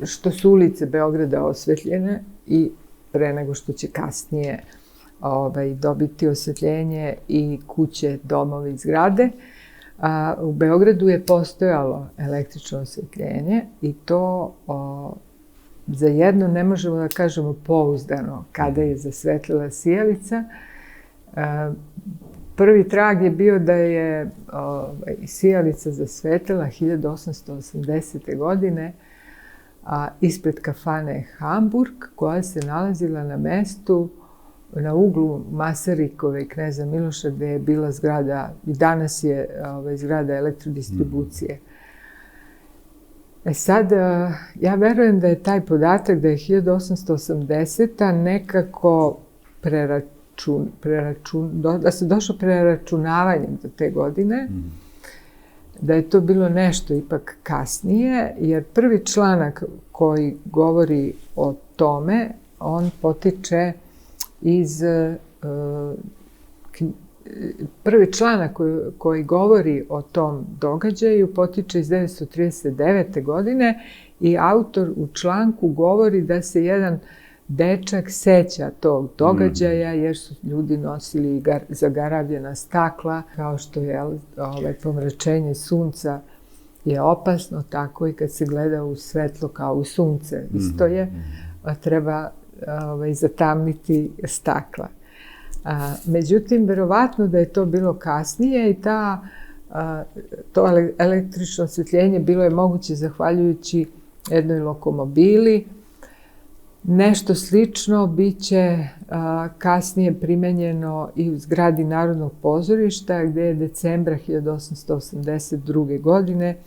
što su ulice Beograda osvetljene i pre nego što će kasnije dobiti osvetljenje i kuće, domovi i zgrade, u Beogradu je postojalo električno osvetljenje i to za jedno ne možemo da kažemo pouzdano kada je zasvetlila sijalica. Prvi trag je bio da je sijalica zasvetlila 1880. godine ispred kafane Hamburg, koja se nalazila na mestu na uglu Masarikove i Kneza Miloša, gde je bila zgrada, i danas je zgrada elektrodistribucije. Sad, ja verujem da je taj podatak da je 1880. nekako da se došlo preračunavanjem do te godine, da je to bilo nešto ipak kasnije, jer prvi članak koji govori o tome, on potiče iz... Prvi članak koji govori o tom događaju potiče iz 1939. godine i autor u članku govori da se jedan dečak seća tog događaja jer su ljudi nosili zagaravljena stakla, kao što je pomračenje sunca je opasno, tako i kad se gleda u svetlo kao u sunce. Isto je, treba zatamniti stakla. Međutim, verovatno da je to bilo kasnije i to električno osvetljenje bilo je moguće zahvaljujući jednoj lokomobili. Nešto slično biće kasnije primenjeno i u zgradi Narodnog pozorišta, gde je decembra 1882. godine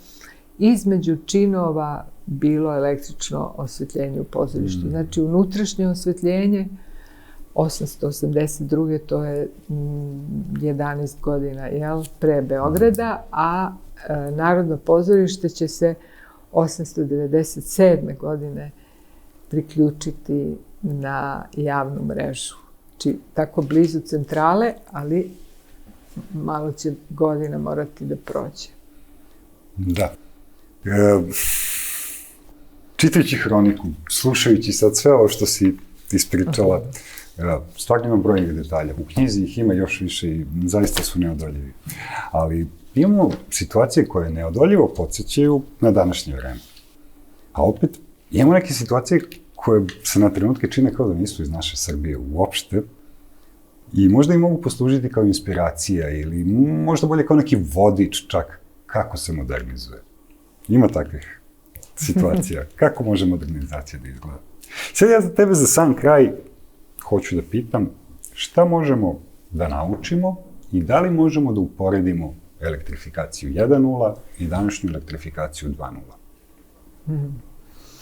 između činova bilo električno osvetljenje u pozorištu. Znači, unutrašnje osvetljenje 882. to je 11 godina pre Beograda, a Narodno pozorište će se 897. godine priključiti na javnu mrežu. Znači, tako blizu centrale, ali malo će godina morati da prođe. Da. čitajući hroniku, slušajući sad sve ovo što si ispričala, stvarno ima brojnih detalja. U knjizi ih ima još više i zaista su neodoljivi. Ali imamo situacije koje neodoljivo podsjećaju na današnje vreme. A opet, imamo neke situacije koje se na trenutke čine kao da nisu iz naše Srbije uopšte i možda i mogu poslužiti kao inspiracija ili možda bolje kao neki vodič čak kako se modernizuje. Ima takvih situacija. Kako može modernizacija da izgleda? Sad ja za tebe za sam kraj hoću da pitam šta možemo da naučimo i da li možemo da uporedimo elektrifikaciju 1.0 i današnju elektrifikaciju 2.0?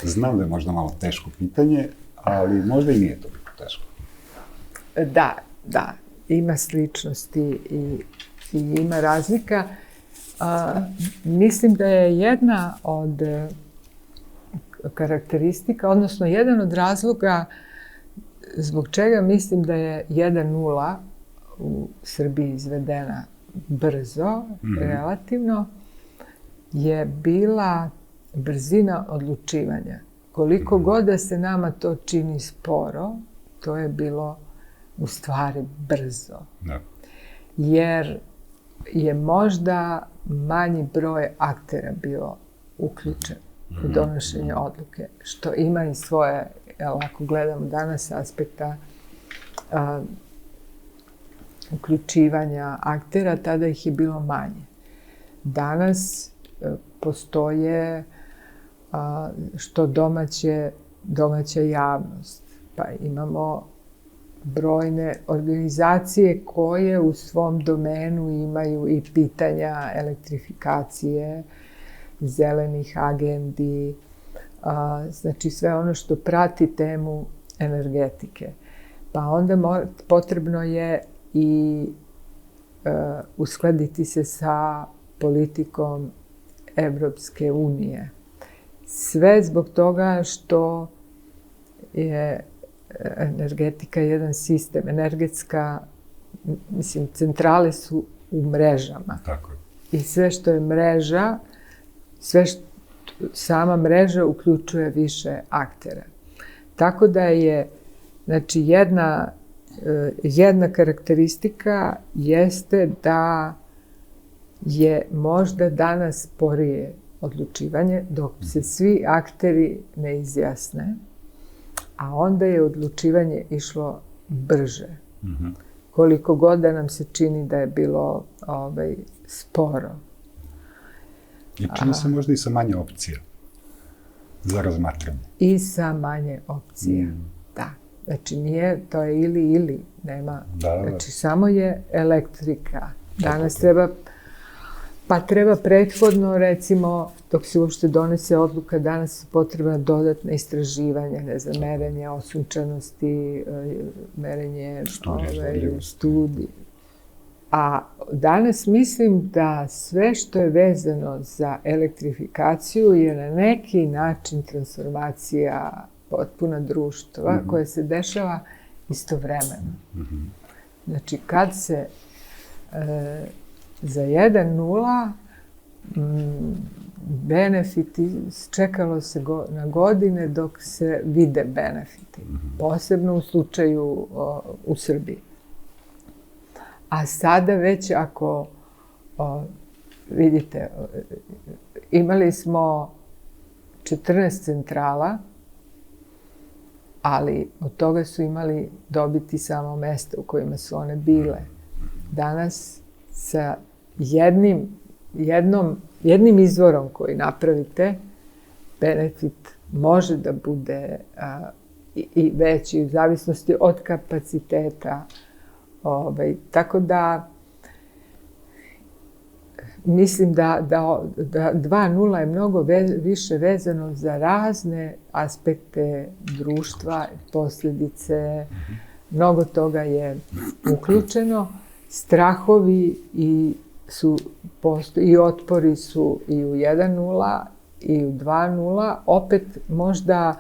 Znam da je možda malo teško pitanje, ali možda i nije toliko teško. Da, ima sličnosti i ima razlika. Mislim da je jedna od karakteristika, odnosno jedan od razloga zbog čega mislim da je 1.0 u Srbiji izvedena brzo, relativno, je bila brzina odlučivanja. Koliko god da se nama to čini sporo, to je bilo u stvari brzo. Jer je možda manji broj aktera bio uključen u donošenje odluke, što ima i svoje, ako gledamo danas, aspekta uključivanja aktera, tada ih je bilo manje. Danas postoje što domaća javnost, pa imamo brojne organizacije koje u svom domenu imaju i pitanja elektrifikacije, zelenih agendi, znači sve ono što prati temu energetike. Pa onda potrebno je i uskladiti se sa politikom Evropske unije. Sve zbog toga što je energetika jedan sistem, centrale su u mrežama. Tako je. I sve što je mreža, sama mreža uključuje više aktera. Tako da je, znači, jedna karakteristika jeste da je možda danas sporije odlučivanje, dok se svi akteri ne izjasne, a onda je odlučivanje išlo brže. Koliko god da nam se čini da je bilo sporo. I čini se možda i sa manje opcija za razmatranje. I sa manje opcija, da. Znači nije, to je ili, nema. Znači samo je elektrika. Danas treba prethodno, recimo, dok se uopšte donese odluka, danas je potrebna dodatna istraživanja, ne znam, merenje osunčanosti, merenje studije. A danas mislim da sve što je vezano za elektrifikaciju je na neki način transformacija potpuna društva koja se dešava istovremeno. Znači, kad se za 1.0 benefiti, čekalo se na godine dok se vide benefiti. Posebno u slučaju u Srbiji. A sada već ako vidite, imali smo 14 centrala, ali od toga su imali dobiti samo mesta u kojima su one bile. Danas sa jednim izvorom koji napravite, benefit može da bude i veći u zavisnosti od kapaciteta. Tako da mislim da 2.0 je mnogo više vezano za razne aspekte društva, posljedice, mnogo toga je uključeno. Strahovi i otpori su i u 1.0 i u 2.0. Opet možda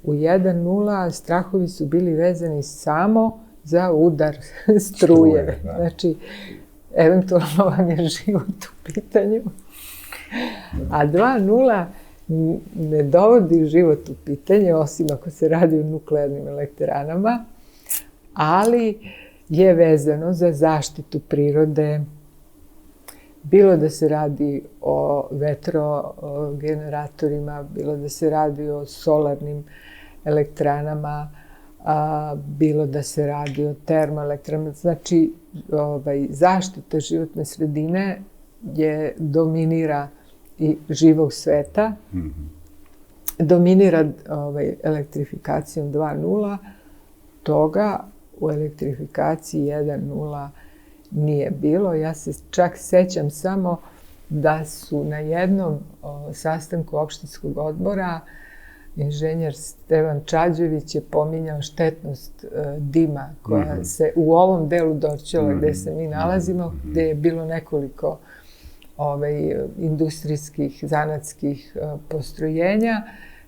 u 1.0 strahovi su bili vezani samo za udar struje. Znači, eventualno vam je život u pitanju. A 2.0 ne dovodi život u pitanje, osim ako se radi o nuklearnim elektranama, ali je vezano za zaštitu prirode, bilo da se radi o vetrogeneratorima, bilo da se radi o solarnim elektranama, bilo da se radi o termoelektranama. Znači, zaštita životne sredine dominira i živog sveta, dominira elektrifikacijom 2.0, toga u elektrifikaciji 1.0 nije bilo. Ja se čak sećam samo da su na jednom sastanku opštinskog odbora inženjer Stevan Čađević je pominjao štetnost dima koja se u ovom delu Dorćola gde se mi nalazimo, gde je bilo nekoliko industrijskih, zanatskih postrojenja,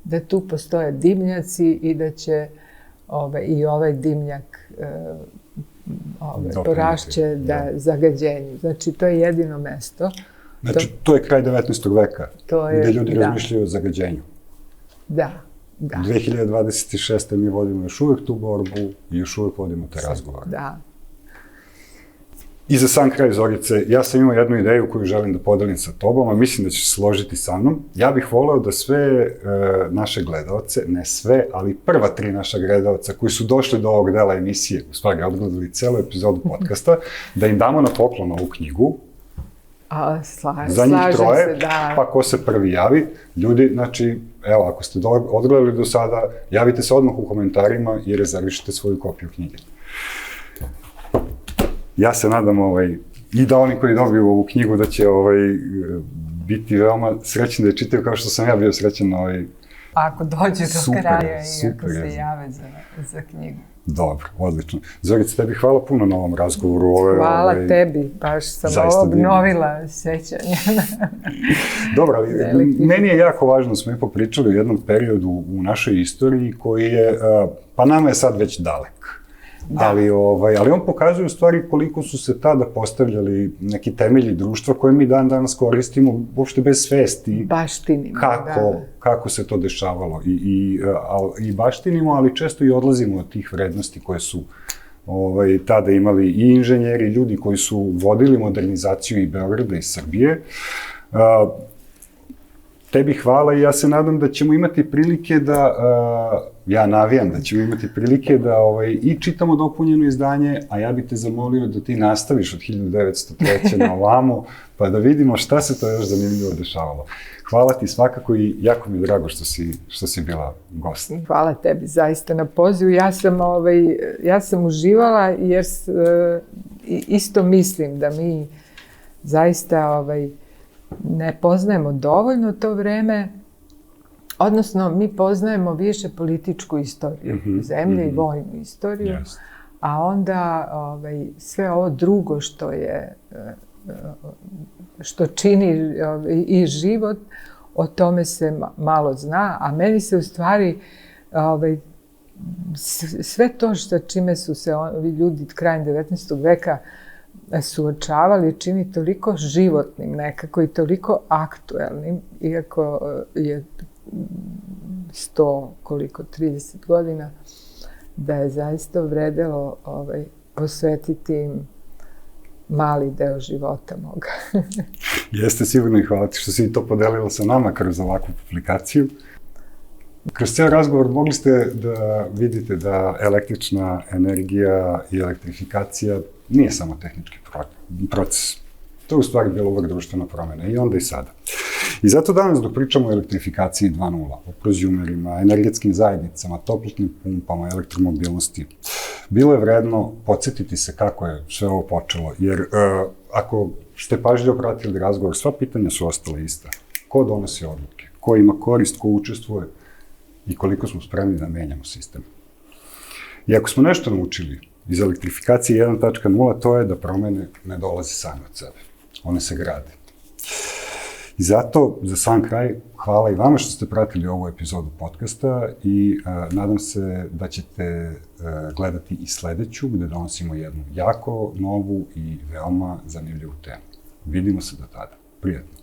da tu postoje dimnjaci i da će i ovaj dimnjak porašće zagađenju. Znači, to je jedino mesto. Znači, to je kraj 19. veka, gde ljudi razmišljaju o zagađenju. Da. 2026. mi vodimo još uvek tu borbu i još uvek vodimo te razgovore. Da. I za sam kraj, Zorice, ja sam imao jednu ideju koju želim da podelim sa tobom, a mislim da ćeš se složiti sa mnom. Ja bih voleo da sve naše gledalce, ne sve, ali prva 3 naša gledalca koji su došli do ovog dela emisije, u stvari odgledali celu epizodu podcasta, da im damo na poklon ovu knjigu. Za njih 3, pa ko se prvi javi. Ljudi, znači, evo, ako ste odgledali do sada, javite se odmah u komentarima i rezervišite svoju kopiju knjige. Ja se nadam i da oni koji dobiju ovu knjigu da će biti veoma srećni da je čitaju kao što sam ja bio srećan na Ako dođe do kraja i ako se jave za knjigu. Dobro, odlično. Zorica, tebi hvala puno na ovom razgovoru. Hvala tebi, baš sam obnovila sećanje. Dobro, ali meni je jako važno, smo i popričali u jednom periodu u našoj istoriji koji je, pa nama je sad već dalek. Ali on pokazuje u stvari koliko su se tada postavljali neki temelji društva koje mi dan danas koristimo uopšte bez svesti. Baštinimo, kako se to dešavalo. I baštinimo, ali često i odlazimo od tih vrednosti koje su tada imali i inženjeri, ljudi koji su vodili modernizaciju i Beograda i Srbije. Tebi hvala i ja se nadam da ćemo imati prilike da, ja navijam da ćemo imati prilike da i čitamo dopunjeno izdanje, a ja bih te zamolio da ti nastaviš od 1903. na ovamo, pa da vidimo šta se to još zanimljivo dešavalo. Hvala ti svakako i jako mi je drago što si bila gost. Hvala tebi zaista na pozivu. Ja sam uživala jer isto mislim da mi zaista ne poznajemo dovoljno to vreme, odnosno mi poznajemo više političku istoriju zemlje i vojnu istoriju, a onda sve ovo drugo što čini i život, o tome se malo zna, a meni se u stvari sve to čime su se ljudi krajem 19. veka suočavali čini toliko životnim nekako i toliko aktuelnim, iako je 30 godina, da je zaista vredelo posvetiti im mali deo života moga. Jeste sigurno i hvala ti što si to podelila sa nama kroz ovakvu publikaciju. Kroz ceo razgovor mogli ste da vidite da električna energija i elektrifikacija nije samo tehnički proces. To je u stvari bilo uvek društvena promena i onda i sada. I zato danas dok pričamo o elektrifikaciji 2.0, o prozumerima, energetskim zajednicama, toplotnim pumpama, elektromobilnosti, bilo je vredno podsjetiti se kako je sve ovo počelo, jer ako ste pažljivo pratili razgovor, sva pitanja su ostala ista. Ko donosi odluke, ko ima korist, ko učestvuje i koliko smo spremni da menjamo sistem. I ako smo nešto naučili iz elektrifikacije 1.0, to je da promene ne dolaze same od sebe. One se grade. I zato, za sam kraj, hvala i vama što ste pratili ovu epizodu podcasta i nadam se da ćete gledati i sledeću, gde donosimo jednu jako novu i veoma zanimljivu temu. Vidimo se do tada. Prijatno.